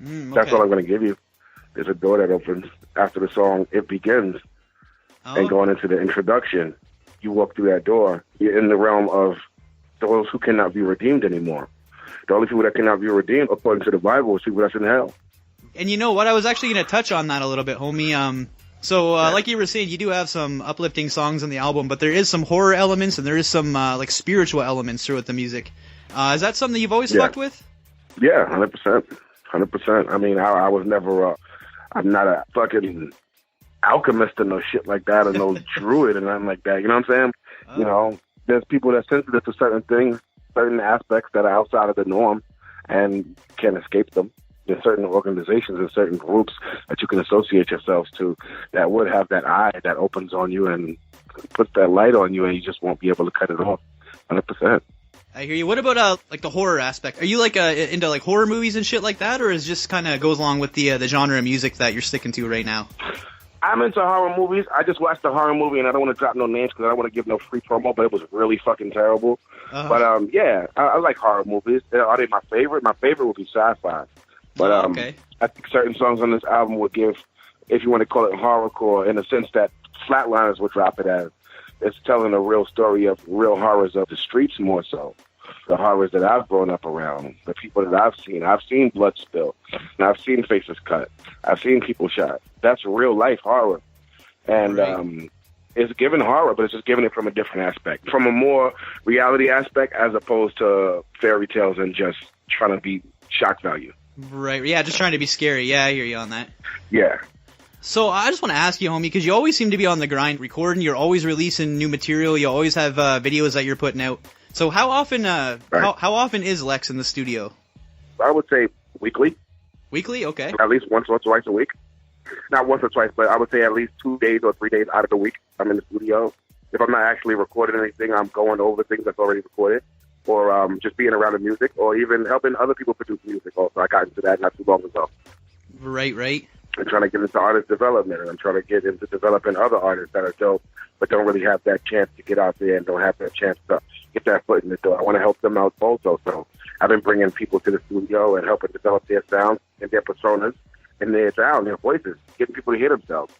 Okay. That's all I'm going to give you. There's a door that opens after the song It Begins. And going into the introduction, you walk through that door, you're in the realm of those who cannot be redeemed anymore. The only people that cannot be redeemed, according to the Bible, is people that's in hell. And you know what? I was actually going to touch on that a little bit, homie. So, like you were saying, you do have some uplifting songs on the album, but there is some horror elements and there is some like spiritual elements throughout the music. Is that something you've always fucked with? Yeah, 100%. 100%. I mean, I was never, I'm not a fucking alchemist or no shit like that, or no druid or nothing like that. You know what I'm saying? You know, there's people that's sensitive to certain things, certain aspects that are outside of the norm and can't escape them. There's certain organizations and certain groups that you can associate yourselves to that would have that eye that opens on you and puts that light on you, and you just won't be able to cut it off. 100%. I hear you. What about like the horror aspect? Are you like into like horror movies and shit like that, or is just kind of goes along with the genre of music that you're sticking to right now? I'm into horror movies. I just watched a horror movie, and I don't want to drop no names because I don't want to give no free promo, but it was really fucking terrible. But yeah, I like horror movies. Are they my favorite? My favorite would be sci-fi. But okay. I think certain songs on this album would give, if you want to call it horrorcore, in the sense that Flatliners would drop it as. It's telling a real story of real horrors of the streets more so. the horrors that I've grown up around, the people that I've seen. I've seen blood spill, and I've seen faces cut. I've seen people shot. That's real life horror. And it's given horror, but it's just giving it from a different aspect, from a more reality aspect as opposed to fairy tales and just trying to be shock value. Right, yeah, just trying to be scary. Yeah, I hear you on that. Yeah. So I just want to ask you, homie, because you always seem to be on the grind recording. You're always releasing new material. You always have videos that you're putting out. So how often how often is Lex in the studio? I would say weekly. Weekly? Okay. At least once or twice a week. Not once or twice, but I would say at least 2 days or 3 days out of the week I'm in the studio. If I'm not actually recording anything, I'm going over things that's already recorded, or just being around the music, or even helping other people produce music also. I got into that not too long ago. Right. I'm trying to get into artist development, and I'm trying to get into developing other artists that are dope, but don't really have that chance to get out there and don't have that chance to get that foot in the door. I want to help them out also. So I've been bringing people to the studio and helping develop their sounds and their personas and their sound, their voices, getting people to hear themselves.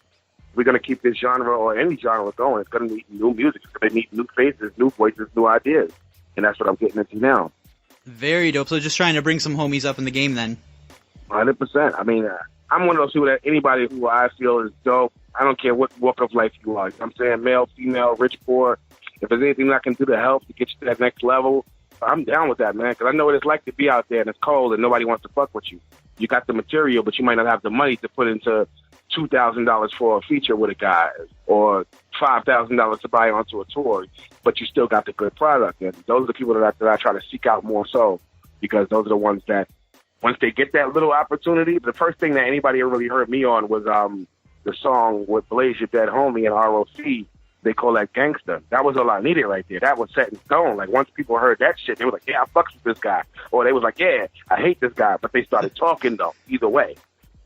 We're going to keep this genre or any genre going. It's going to need new music. It's going to need new faces, new voices, new ideas. And that's what I'm getting into now. Very dope. So just trying to bring some homies up in the game then. 100%. I mean, I'm one of those people that anybody who I feel is dope, I don't care what walk of life you are. I'm saying male, female, rich, poor. If there's anything I can do to help to get you to that next level, I'm down with that, man, because I know what it's like to be out there and it's cold and nobody wants to fuck with you. You got the material, but you might not have the money to put into $2,000 for a feature with a guy or $5,000 to buy onto a tour, but you still got the good product. And those are the people that I try to seek out more so, because those are the ones that, once they get that little opportunity, the first thing that anybody ever really heard me on was the song with Blaze Your Dead Homie and ROC. They call that Gangsta. That was all I needed right there. That was set in stone. Like, once people heard that shit, they were like, yeah, I fucks with this guy. Or they was like, yeah, I hate this guy. But they started talking, though, either way.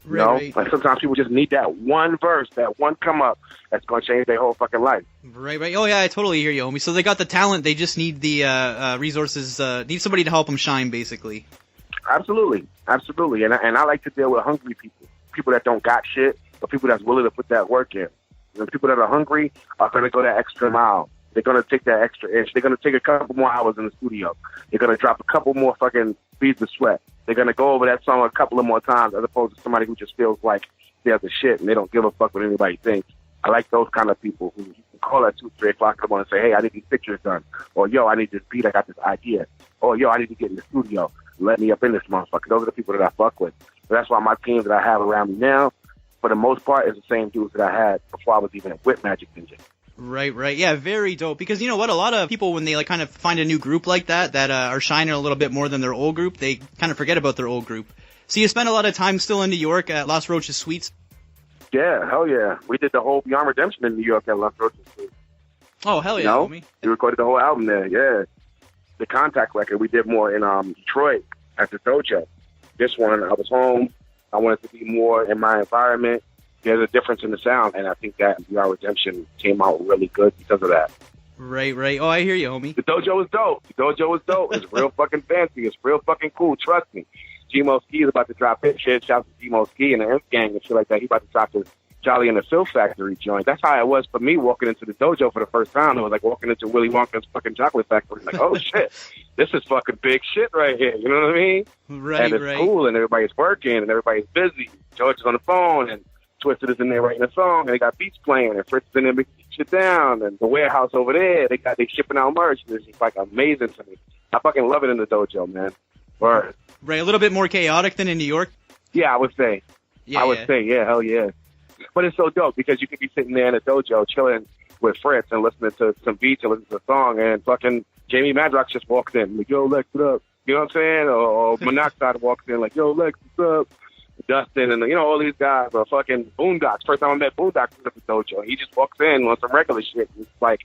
You know? Like, sometimes people just need that one verse, that one come up that's going to change their whole fucking life. Right. Oh, yeah, I totally hear you, homie. So they got the talent. They just need the resources, need somebody to help them shine, basically. Absolutely. And I like to deal with hungry people that don't got shit, but people that's willing to put that work in. And people that are hungry are going to go that extra mile. They're going to take that extra inch. They're going to take a couple more hours in the studio. They're going to drop a couple more fucking beads of sweat. They're going to go over that song a couple of more times, as opposed to somebody who just feels like they're the shit and they don't give a fuck what anybody thinks. I like those kind of people who you can call at 2, 3 o'clock in the morning and say, hey, I need these pictures done. Or, yo, I need this beat. I got this idea. Or, yo, I need to get in the studio. Let me up in this motherfucker. Those are the people that I fuck with. So that's why my team that I have around me now, for the most part, is the same dudes that I had before I was even with Majik Ninja. Right. Yeah, very dope. Because you know what? A lot of people, when they like kind of find a new group like that are shining a little bit more than their old group, they kind of forget about their old group. So you spend a lot of time still in New York at Lost Roaches Suite? Yeah, hell yeah. We did the whole Beyond Redemption in New York at Lost Roaches Suite. Oh, hell yeah, homie. We recorded the whole album there, yeah. The Contact record, we did more in Detroit at the Dojo. This one, I was home. I wanted to be more in my environment. There's a difference in the sound, and I think that Beyond Redemption came out really good because of that. Right. Oh, I hear you, homie. The Dojo is dope. It's real fucking fancy. It's real fucking cool. Trust me. G-Mo Ski is about to drop his shit. Shout out to G-Mo Ski and the Earth Gang and shit like that. He about to drop his Jolly and the Filth Factory joint. That's how it was for me walking into the Dojo for the first time. It was like walking into Willy Wonka's fucking chocolate factory. Like, oh shit, this is fucking big shit right here. You know what I mean? Right. And it's cool, and everybody's working, and everybody's busy. George is on the phone, and Twisted is in there writing a song, and they got beats playing, and Fritz is in there making shit down, and the warehouse over there, they shipping out merch. It's just like amazing to me. I fucking love it in the Dojo, man. Word. Right, a little bit more chaotic than in New York? Yeah, I would say. Yeah, hell yeah. But it's so dope because you could be sitting there in a dojo chilling with Fritz and listening to some beats and listening to a song, and fucking Jamie Madrox just walks in, like, yo, Lex, what up? You know what I'm saying? Or Monoxide walks in, like, yo, Lex, what's up? Dustin and, you know, all these guys are fucking Boondocks. First time I met Boondocks was at the dojo. He just walks in on some regular shit. It's like,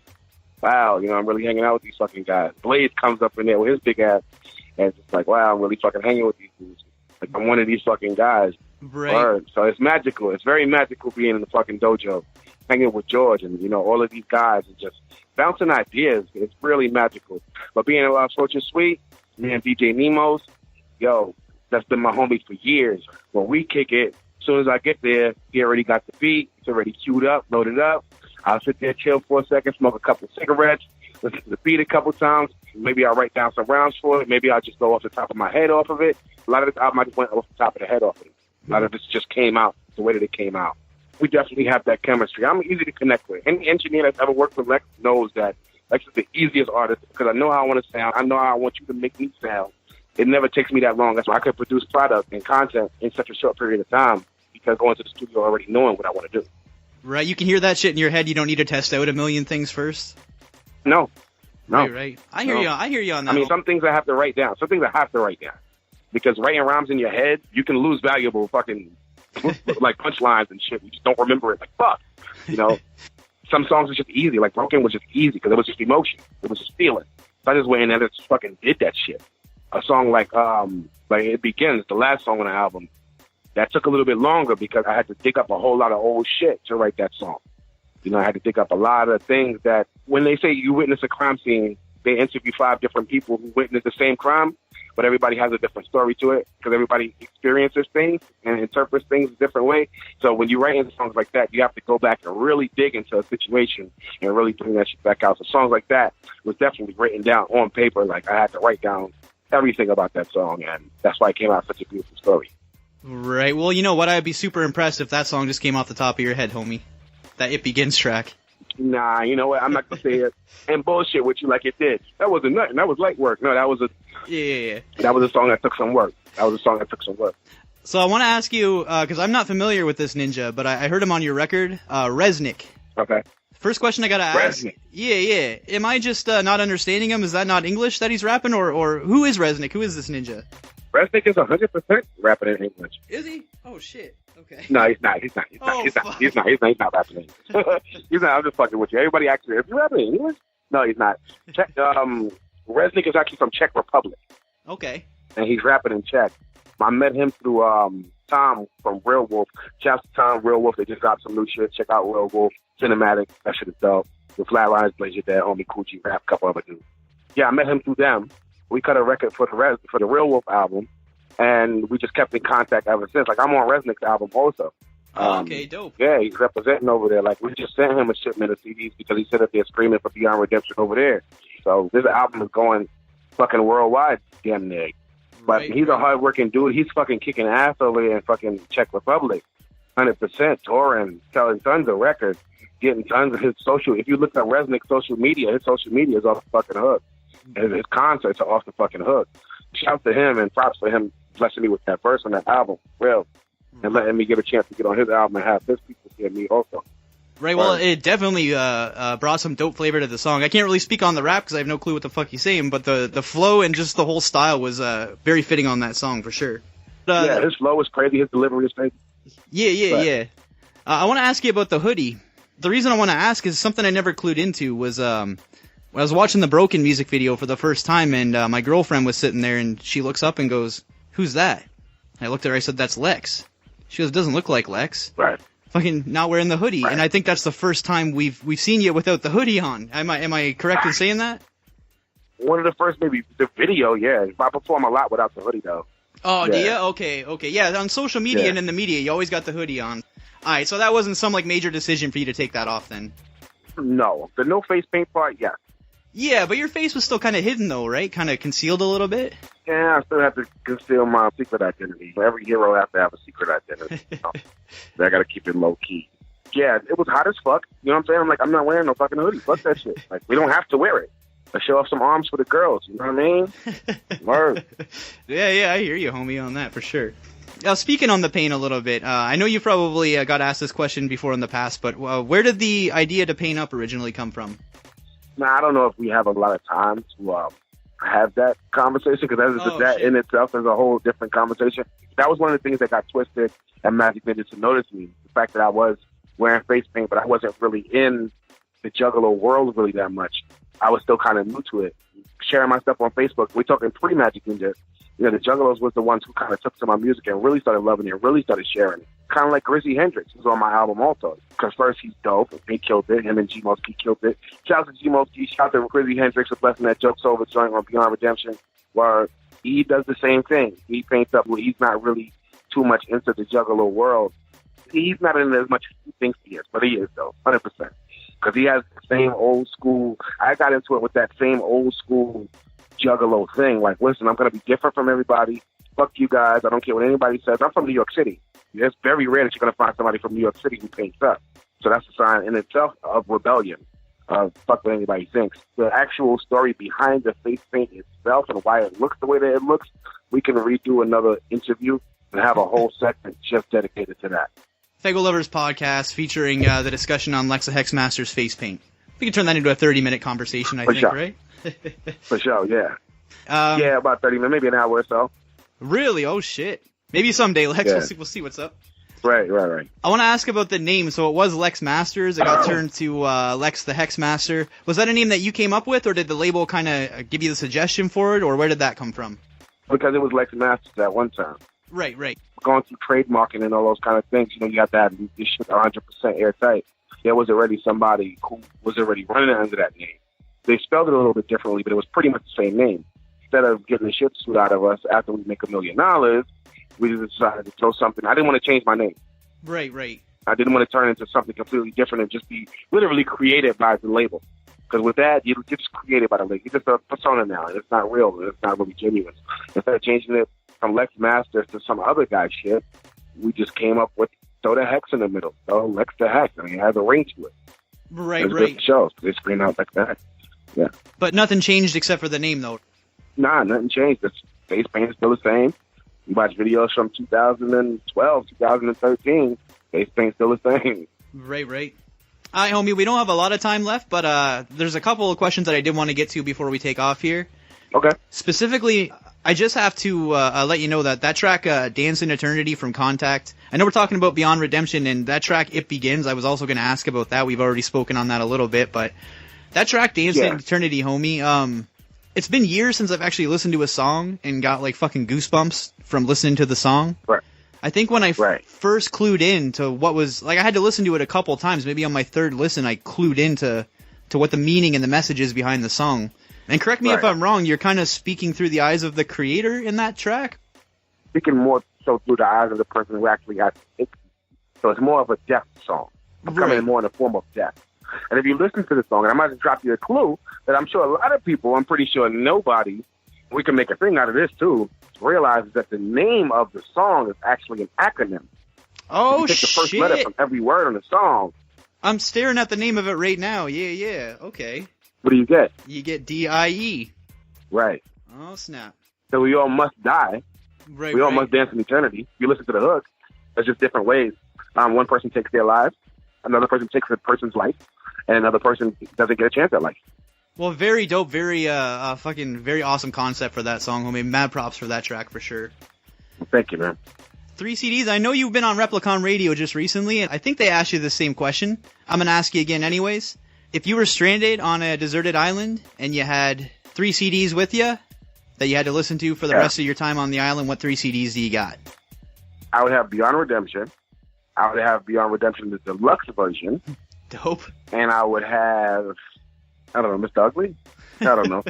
wow, you know, I'm really hanging out with these fucking guys. Blaze comes up in there with his big ass, and it's just like, wow, I'm really fucking hanging with these dudes. Like, I'm one of these fucking guys. Right. So it's magical. It's very magical being in the fucking dojo, hanging with George and, you know, all of these guys and just bouncing ideas. It's really magical. But being in Lost Roaches Suite, me and DJ Nemo's, yo, that's been my homie for years. When we kick it, as soon as I get there, he already got the beat. It's already queued up, loaded up. I'll sit there, chill for a second, smoke a couple cigarettes, listen to the beat a couple times, Maybe I'll write down some rounds for it. Maybe I'll just go off the top of my head off of it. A lot of this album I just went off the top of the head off of it. A lot of this just came out the way that it came out. We definitely have that chemistry. I'm easy to connect with. Any engineer that's ever worked with Lex knows that Lex is the easiest artist because I know how I want to sound. I know how I want you to make me sound. It never takes me that long. That's why I can produce product and content in such a short period of time because going to the studio already knowing what I want to do. Right, you can hear that shit in your head. You don't need to test out a million things first. No. Right. I hear you on that. I mean, some things I have to write down. Because writing rhymes in your head, you can lose valuable fucking like punchlines and shit. You just don't remember it. Like fuck, Some songs are just easy. Like Broken was just easy because it was just emotion. It was just feeling. So I just went in and just fucking did that shit. A song like It Begins, the last song on the album, that took a little bit longer because I had to dig up a whole lot of old shit to write that song. I had to dig up a lot of things that when they say you witness a crime scene, they interview 5 different people who witnessed the same crime, but everybody has a different story to it because everybody experiences things and interprets things a different way. So when you write in songs like that, you have to go back and really dig into a situation and really bring that shit back out. So songs like that was definitely written down on paper. Like I had to write down everything about that song, and that's why it came out such a beautiful story. Right. Well, you know what? I'd be super impressed if that song just came off the top of your head, homie. That It Begins track. Nah, you know what? I'm not going to say it and bullshit with you like it did. That wasn't nothing. That was light work. No, that was Yeah. That was a song that took some work. So I want to ask you, because I'm not familiar with this ninja, but I heard him on your record, Resnick. Okay. First question I got to ask. Resnick. Yeah. Am I just not understanding him? Is that not English that he's rapping? Or who is Resnick? Who is this ninja? Resnick is 100% rapping in English. Is he? Oh, shit. Okay. No, he's not. He's not rapping in English. He's not. I'm just fucking with you. Everybody asks me, is he rapping in English? No, he's not. Resnick is actually from Czech Republic. Okay. And he's rapping in Czech. I met him through Tom from Real Wolf. Shouts to Tom, Real Wolf. They just dropped some new shit. Check out Real Wolf. Cinematic. That shit is dope. The Flatlines, Blaze Your Dad, Homie, Coochie, Rap, a couple other dudes. Yeah, I met him through them. We cut a record for the Real Wolf album, and we just kept in contact ever since. Like, I'm on Resnick's album also. Okay, dope. Yeah, he's representing over there. Like, we just sent him a shipment of CDs because he said that they're screaming for Beyond Redemption over there. So this album is going fucking worldwide, damn near. But he's a hard-working dude. He's fucking kicking ass over there in fucking Czech Republic. 100% touring, selling tons of records, getting tons of his social. If you look at Resnick's social media, his social media is off the fucking hook. And his concerts are off the fucking hook. Shout to him and props for him blessing me with that verse on that album, real, and letting me get a chance to get on his album and have his people hear me also. Right, well, it definitely brought some dope flavor to the song. I can't really speak on the rap because I have no clue what the fuck he's saying, but the flow and just the whole style was very fitting on that song for sure. Yeah, his flow is crazy. His delivery is crazy. Yeah. I want to ask you about the hoodie. The reason I want to ask is something I never clued into was I was watching the Broken music video for the first time, and my girlfriend was sitting there, and she looks up and goes, "Who's that?" And I looked at her, I said, "That's Lex." She goes, "Doesn't look like Lex." Right. Fucking not wearing the hoodie, and I think that's the first time we've seen you without the hoodie on. Am I correct in saying that? One of the first, maybe the video, yeah. I perform a lot without the hoodie though. Oh, yeah. Do you? Okay. Yeah, on social media and in the media, you always got the hoodie on. All right, so that wasn't some like major decision for you to take that off then. No, the no face paint part, yeah. Yeah, but your face was still kind of hidden though, right? Kind of concealed a little bit. Yeah, I still have to conceal my secret identity. Every hero has to have a secret identity. I got to keep it low key. Yeah, it was hot as fuck. You know what I'm saying? I'm like, I'm not wearing no fucking hoodie. Fuck that shit. Like, we don't have to wear it. I show off some arms for the girls. You know what I mean? Word. Yeah, I hear you, homie, on that for sure. Speaking on the paint a little bit, I know you probably got asked this question before in the past, but where did the idea to paint up originally come from? Now, I don't know if we have a lot of time to have that conversation, because that in itself is a whole different conversation. That was one of the things that got twisted at Majik Ninja to notice me. The fact that I was wearing face paint, but I wasn't really in the Juggalo world really that much. I was still kind of new to it. Sharing my stuff on Facebook, we're talking pre-Majik Ninja. You know, the Juggalos was the ones who kind of took to my music and really started loving it, really started sharing it. Kind of like Grizzy Hendrix, who's on my album also. Because first, he's dope, and he killed it. Him and G-Moski killed it. Shout out to G-Moski, shout out to Grizzy Hendrix for blessing that Jokes Over joint on Beyond Redemption, where he does the same thing. He paints up where he's not really too much into the Juggalo world. He's not in it as much as he thinks he is, but he is, though, 100%. Because he has the same old school. I got into it with that same old school juggalo thing. Like, listen, I'm going to be different from everybody. Fuck you guys. I don't care what anybody says. I'm from New York City. It's very rare that you're going to find somebody from New York City who paints up. So that's a sign in itself of rebellion. Fuck what anybody thinks. The actual story behind the face paint itself and why it looks the way that it looks, we can redo another interview and have a whole segment just dedicated to that. Faygoluvers Podcast featuring the discussion on Lex The Hex Master's face paint. We can turn that into a 30-minute conversation, I think, sure. Right? For sure, yeah. Yeah, about 30 minutes, maybe an hour or so. Really? Oh, shit. Maybe someday, Lex. Yeah. We'll see what's up. Right. I want to ask about the name. So it was Lex Masters. It got turned to Lex The Hex Master. Was that a name that you came up with, or did the label kind of give you the suggestion for it, or where did that come from? Because it was Lex Masters at one time. Right. Going through trademarking and all those kind of things, you have to have this shit 100% airtight. There was already somebody who was already running it under that name. They spelled it a little bit differently, but it was pretty much the same name. Instead of getting the shit suit out of us after we make $1 million, we just decided to throw something. I didn't want to change my name. Right. I didn't want to turn into something completely different and just be literally created by the label. Because with that, you're just created by the label. You're just a persona now, and it's not real, and it's not really genuine. Instead of changing it from Lex Masters to some other guy shit, we just came up with throw the hex in the middle. So Lex the Hex. I mean, it has a ring to it. Right. Good shows. They screen out like that. Yeah. But nothing changed except for the name, though. Nah, nothing changed. The face paint is still the same. You watch videos from 2012, 2013. Face paint's still the same. Right. All right, homie, we don't have a lot of time left, but there's a couple of questions that I did want to get to before we take off here. Okay. Specifically, I just have to let you know that track, Dance in Eternity from Contact, I know we're talking about Beyond Redemption, and that track, It Begins, I was also going to ask about that. We've already spoken on that a little bit, but that track, Dance in Eternity, homie, it's been years since I've actually listened to a song and got, like, fucking goosebumps from listening to the song. Right. I think when I first clued in to what was, like, I had to listen to it a couple times. Maybe on my third listen, I clued into what the meaning and the message is behind the song. And correct me if I'm wrong, you're kind of speaking through the eyes of the creator in that track? Speaking more so through the eyes of the person who actually has it. So it's more of a death song. I'm coming more in the form of death. And if you listen to the song, and I might just drop you a clue that I'm sure a lot of people, I'm pretty sure nobody, we can make a thing out of this too, realizes that the name of the song is actually an acronym. Oh, you take the first letter from every word on the song. I'm staring at the name of it right now. Yeah. Okay. What do you get? You get D-I-E. Right. Oh, snap. So we all must die. Right. We all must dance in eternity. If you listen to the hook, there's just different ways. One person takes their lives, another person takes a person's life, and another person doesn't get a chance at life. Well, very dope, very very awesome concept for that song, homie. Mad props for that track for sure. Well, thank you, man. 3 CDs. I know you've been on Replicon Radio just recently, and I think they asked you the same question. I'm gonna ask you again anyways. If you were stranded on a deserted island and you had 3 CDs with you that you had to listen to for the rest of your time on the island, what 3 CDs do you got? I would have Beyond Redemption. I would have Beyond Redemption, the deluxe version. Dope. And I would have, I don't know, Mr. Ugly? I don't know.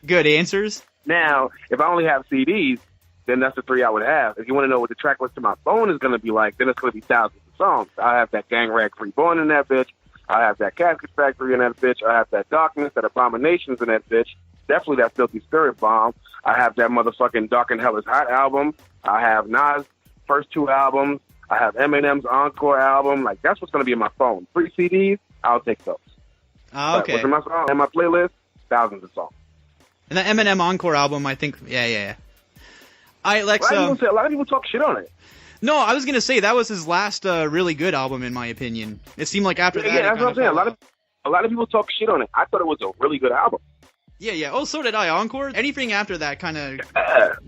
Good answers. Now, if I only have CDs, then that's the 3 I would have. If you want to know what the track list to my phone is going to be like, then it's going to be thousands of songs. I have that Gang Rag Free Born in that bitch. I have that Casket Factory in that bitch. I have that Darkness, that Abominations in that bitch. Definitely that Filthy Spirit Bomb. I have that motherfucking Dark and Hell is Hot album. I have Nas' first 2 albums. I have Eminem's Encore album. Like, that's what's going to be in my phone. 3 CDs, I'll take those. Oh, okay. What's in my song? In my playlist, thousands of songs. And the Eminem Encore album, I think, yeah. All right, Lex. A lot of people talk shit on it. No, I was going to say that was his last really good album, in my opinion. It seemed like after that. Yeah, that's what I'm saying. A lot of people talk shit on it. I thought it was a really good album. Yeah. Oh, so did I. Encore. Anything after that kind of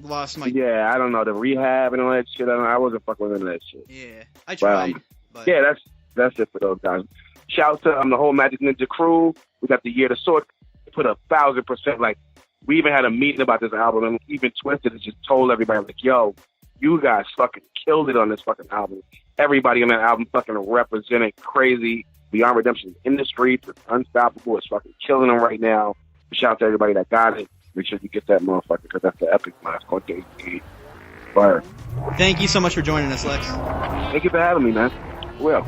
lost my. Yeah, I don't know, the Rehab and all that shit. I wasn't fucking with that shit. Yeah, I tried. But... Yeah, that's it for those guys. Shout out to the whole Majik Ninja crew. We got the Year to Sword. Put 1,000%. Like, we even had a meeting about this album, and even Twisted has just told everybody, like, yo, you guys fucking killed it on this fucking album. Everybody on that album fucking represented crazy. Beyond Redemption in the streets. It's unstoppable. It's fucking killing them right now. Shout out to everybody that got it. Make sure you get that motherfucker, because that's the epic last Conte. Fire. Thank you so much for joining us, Lex. Thank you for having me, man. Well.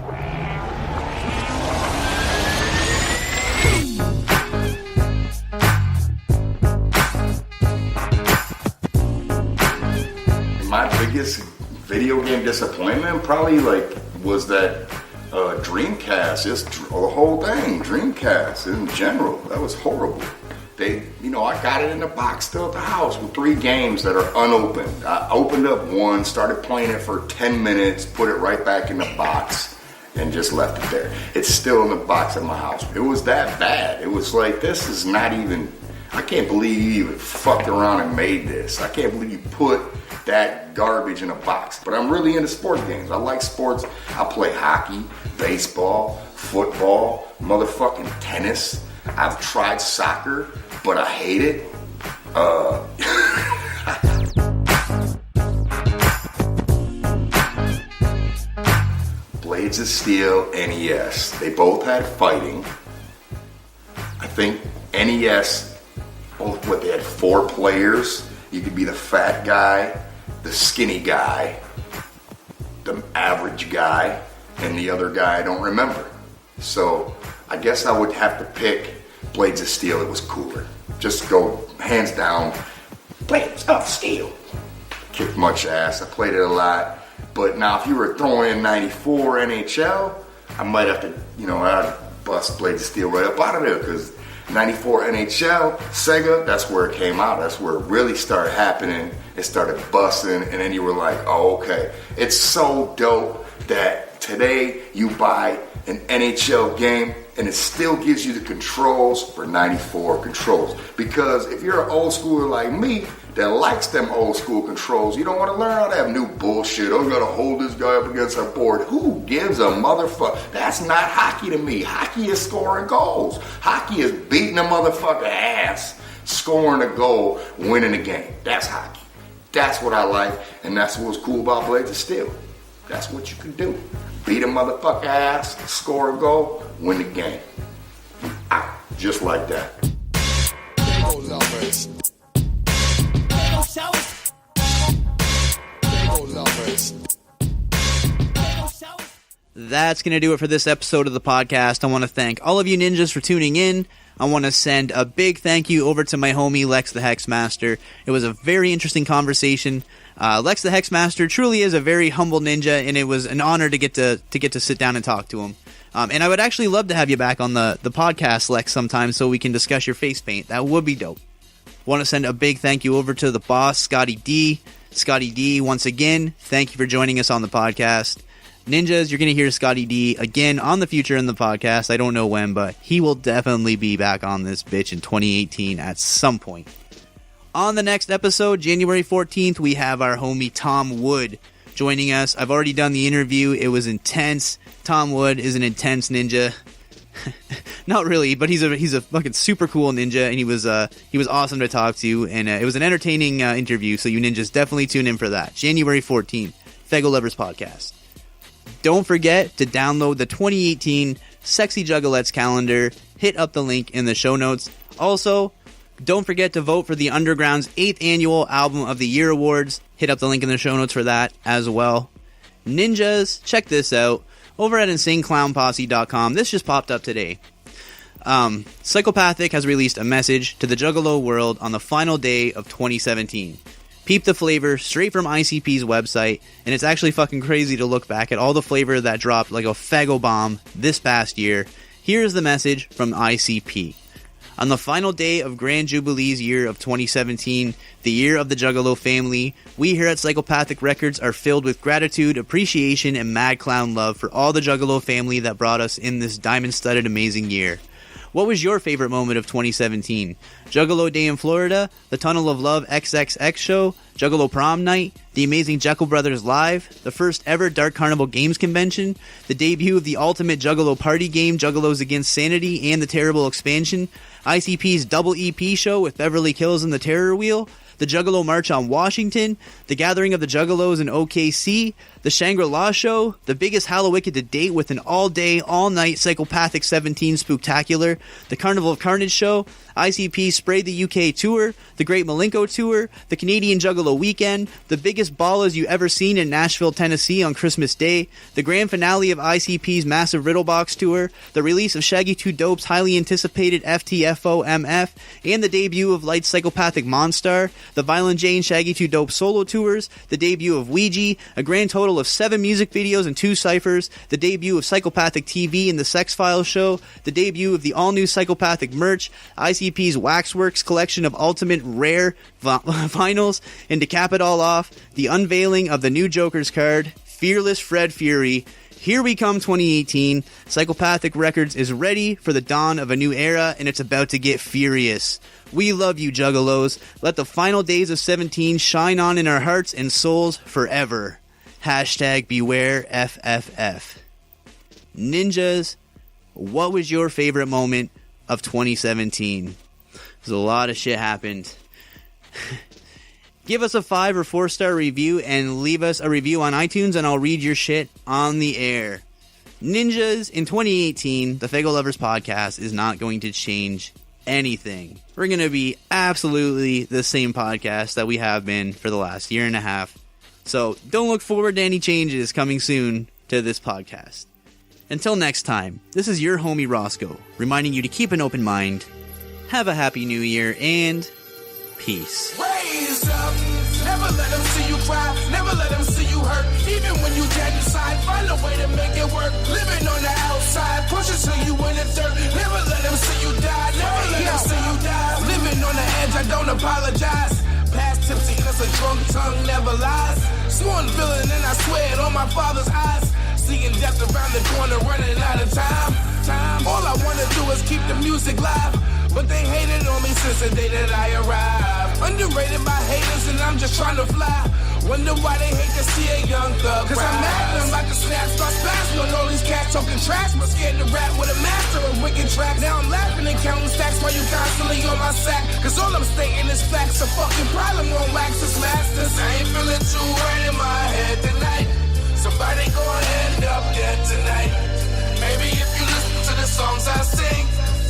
biggest video game disappointment probably was that Dreamcast, just the whole thing, Dreamcast in general. That was horrible. I got it in the box still at the house with 3 games that are unopened. I opened up one, started playing it for 10 minutes, put it right back in the box, and just left it there. It's still in the box at my house. It was that bad. It was like, this is not even, I can't believe you even fucked around and made this. I can't believe you put that garbage in a box. But I'm really into sports games. I like sports. I play hockey, baseball, football, motherfucking tennis. I've tried soccer, but I hate it. Blades of Steel, NES. They both had fighting. I think NES, they had 4 players. You could be the fat guy, the skinny guy, the average guy, and the other guy I don't remember. So I guess I would have to pick Blades of Steel. It was cooler. Just go hands down, Blades of Steel. Kicked much ass. I played it a lot. But now if you were throwing in 94 NHL, I might have to, I'd bust Blades of Steel right up out of there, because 94 NHL, Sega, that's where it came out. That's where it really started happening. It started busting, and then you were like, oh, okay. It's so dope that today you buy an NHL game and it still gives you the controls for 94 controls. Because if you're an old schooler like me that likes them old school controls, you don't want to learn all that new bullshit. Oh, you gotta hold this guy up against our board. Who gives a motherfucker? That's not hockey to me. Hockey is scoring goals. Hockey is beating a motherfucker ass, scoring a goal, winning a game. That's hockey. That's what I like, and that's what was cool about Blades of Steel. That's what you can do. Beat a motherfucker ass, score a goal, win the game. Out. Just like that. Faygo Lovers. Faygo Lovers. That's going to do it for this episode of the podcast. I want to thank all of you ninjas for tuning in. I want to send a big thank you over to my homie Lex the Hex Master. It was a very interesting conversation. Lex the Hex Master truly is a very humble ninja, and it was an honor to get to sit down and talk to him. And I would actually love to have you back on the podcast, Lex, sometime so we can discuss your face paint. That would be dope. Want to send a big thank you over to the boss, Scottie D. Scottie D, once again, thank you for joining us on the podcast. Ninjas, you're going to hear Scottie D again on the future in the podcast. I don't know when, but he will definitely be back on this bitch in 2018 at some point. On the next episode, January 14th, we have our homie Tom Wood joining us. I've already done the interview. It was intense. Tom Wood is an intense ninja. Not really, but he's a fucking super cool ninja, and he was awesome to talk to, and it was an entertaining interview, so you ninjas definitely tune in for that. January 14th, Faygoluvers Podcast. Don't forget to download the 2018 Sexy Juggalettes calendar. Hit up the link in the show notes. Also, don't forget to vote for the Underground's 8th Annual Album of the Year Awards. Hit up the link in the show notes for that as well. Ninjas, check this out. Over at InsaneClownPosse.com, this just popped up today. Psychopathic has released a message to the Juggalo world on the final day of 2017. Peep the flavor straight from ICP's website, and it's actually fucking crazy to look back at all the flavor that dropped like a Faygo bomb this past year. Here's the message from ICP. On the final day of Grand Jubilee's year of 2017, the year of the Juggalo family, we here at Psychopathic Records are filled with gratitude, appreciation, and mad clown love for all the Juggalo family that brought us in this diamond-studded amazing year. What was your favorite moment of 2017? Juggalo Day in Florida, the Tunnel of Love XXX show, Juggalo Prom Night, the amazing Jekyll Brothers Live, the first ever Dark Carnival Games Convention, the debut of the ultimate Juggalo party game Juggalos Against Sanity and the Terrible Expansion, ICP's double EP show with Beverly Kills and the Terror Wheel, the Juggalo March on Washington, the gathering of the Juggalos in OKC, the Shangri-La Show, the biggest Hallowicked to date with an all-day, all-night Psychopathic 17 Spooktacular, the Carnival of Carnage Show, ICP Spray the UK Tour, the Great Malenko Tour, the Canadian Juggalo Weekend, the biggest ballas you ever seen in Nashville, Tennessee on Christmas Day, the grand finale of ICP's massive Riddlebox Tour, the release of Shaggy 2 Dope's highly anticipated FTFO MF, and the debut of Lyte's Psychopathic Monstar, the Violent J and Shaggy 2 Dope solo tours, the debut of Ouija, a grand total of 7 music videos and 2 ciphers, the debut of Psychopathic TV and the Sex Files Show, the debut of the all-new Psychopathic merch, ICP's Waxworks collection of ultimate rare vinyls, and to cap it all off, the unveiling of the new Joker's card, Fearless Fred Fury. Here we come 2018. Psychopathic Records is ready for the dawn of a new era, and it's about to get furious. We love you, Juggalos. Let the final days of 17 shine on in our hearts and souls forever. Hashtag beware FFF. Ninjas, what was your favorite moment of 2017? There's a lot of shit happened. Give us a 5 or 4-star review and leave us a review on iTunes, and I'll read your shit on the air. Ninjas, in 2018, the Faygoluvers Podcast is not going to change anything. We're going to be absolutely the same podcast that we have been for the last year and a half. So don't look forward to any changes coming soon to this podcast. Until next time, this is your homie Roscoe, reminding you to keep an open mind, have a happy new year, and peace. Raise up, never let them see you cry, never let them see you hurt. Even when you dead inside, find a way to make it work. Living on the outside, push it till you in the dirt. Never let them see you die, never let them see you die. Living on the edge, I don't apologize. Past tipsy cause a drunk tongue never lies. Sworn villain and I swear it on my father's eyes. Seeing death around the corner, running out of time. All I wanna do is keep the music live, but they hated on me since the day that I arrived. Underrated by haters and I'm just trying to fly. Wonder why they hate to see a young thug. Cause I'm mad, I'm about to snap, start spazzing on all these cats talking trash, but scared to rap with a master of wicked tracks. Now I'm laughing and counting stacks while you constantly on my sack. Cause all I'm stating is facts, a fucking problem won't wax its masters. I ain't feeling too right in my head tonight. Somebody gonna end up dead tonight. Maybe if you listen to the songs I sing,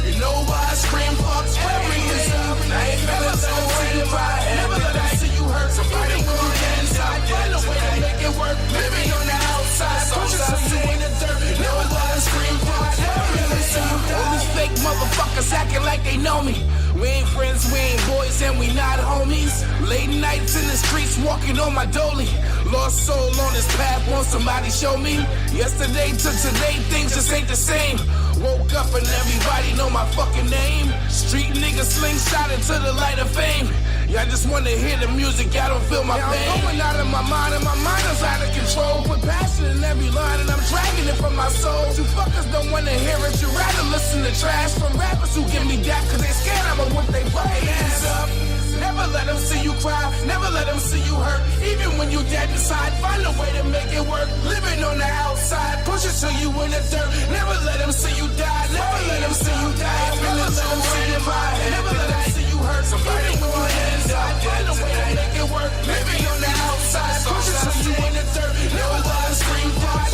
you know why I scream fuck everything. I ain't feeling too right in my head. Never let them see you hurt. Somebody gonna end up dead tonight. Make it work. Maybe on the outside, songs I sing in the dirt. Never let them scream fuck everything. All these fake motherfuckers acting like they know me. We ain't friends, we ain't boys, and we not homies. Late nights in the streets, walking on my dolly. Lost soul on this path, won't somebody show me? Yesterday to today, things just ain't the same. Woke up and everybody know my fucking name. Street nigga slingshot into the light of fame. Y'all just wanna hear the music, y'all don't feel my pain. I'm going out of my mind and my mind is out of control. Put passion in every line and I'm dragging it from my soul. You fuckers don't wanna hear it, you rather listen to trash from rappers who give me that cause they scared I'ma whip they fucking ass up. Never let them see you cry, never let them see you hurt. Even when you dead inside, find a way to make it work. Living on the outside, push it till you in the dirt. Never let them see you die, never let them see you die. Never let them see you cry, never let them see you hurt. Somebody go ahead and find a way to make it work. Living on the outside, push it till you in the dirt. Never let them scream die.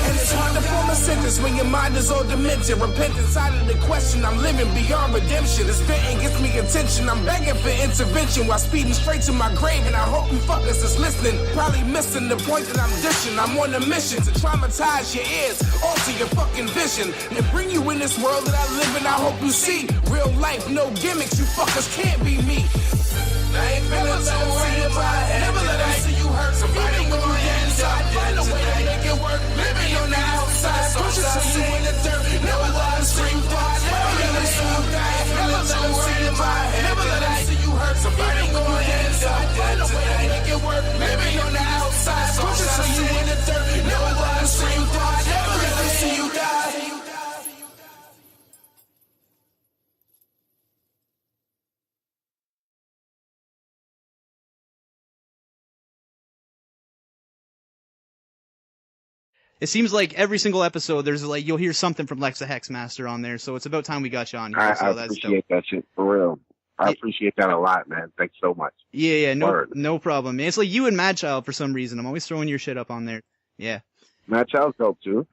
And it's hard to form a sentence when your mind is all demented. Repent inside of the question, I'm living beyond redemption. This spitting gets me attention, I'm begging for intervention while speeding straight to my grave. And I hope you fuckers is listening, probably missing the point that I'm dishing. I'm on a mission to traumatize your ears, alter your fucking vision, and bring you in this world that I live in. I hope you see real life, no gimmicks. You fuckers can't be me. I ain't feeling so right in my head. Never let them see you hurt. Somebody go ahead inside, find a way to make it work. Living on the outside, push it till you in the dirt. Never let them scream fuck. Never let them see you die. Never let them right in my head. Never let them see you hurt. Somebody go ahead inside, find a way to make it work. Living on the outside, push it till you in the dirt. Never let them scream fuck. Never let them see you die. It seems like every single episode, there's like you'll hear something from Lex the Hex Master on there, so it's about time we got you on here. I appreciate that shit, for real. I appreciate that a lot, man. Thanks so much. Yeah, no problem, man. It's like you and Mad Child for some reason. I'm always throwing your shit up on there. Yeah. Matt Child's dope too.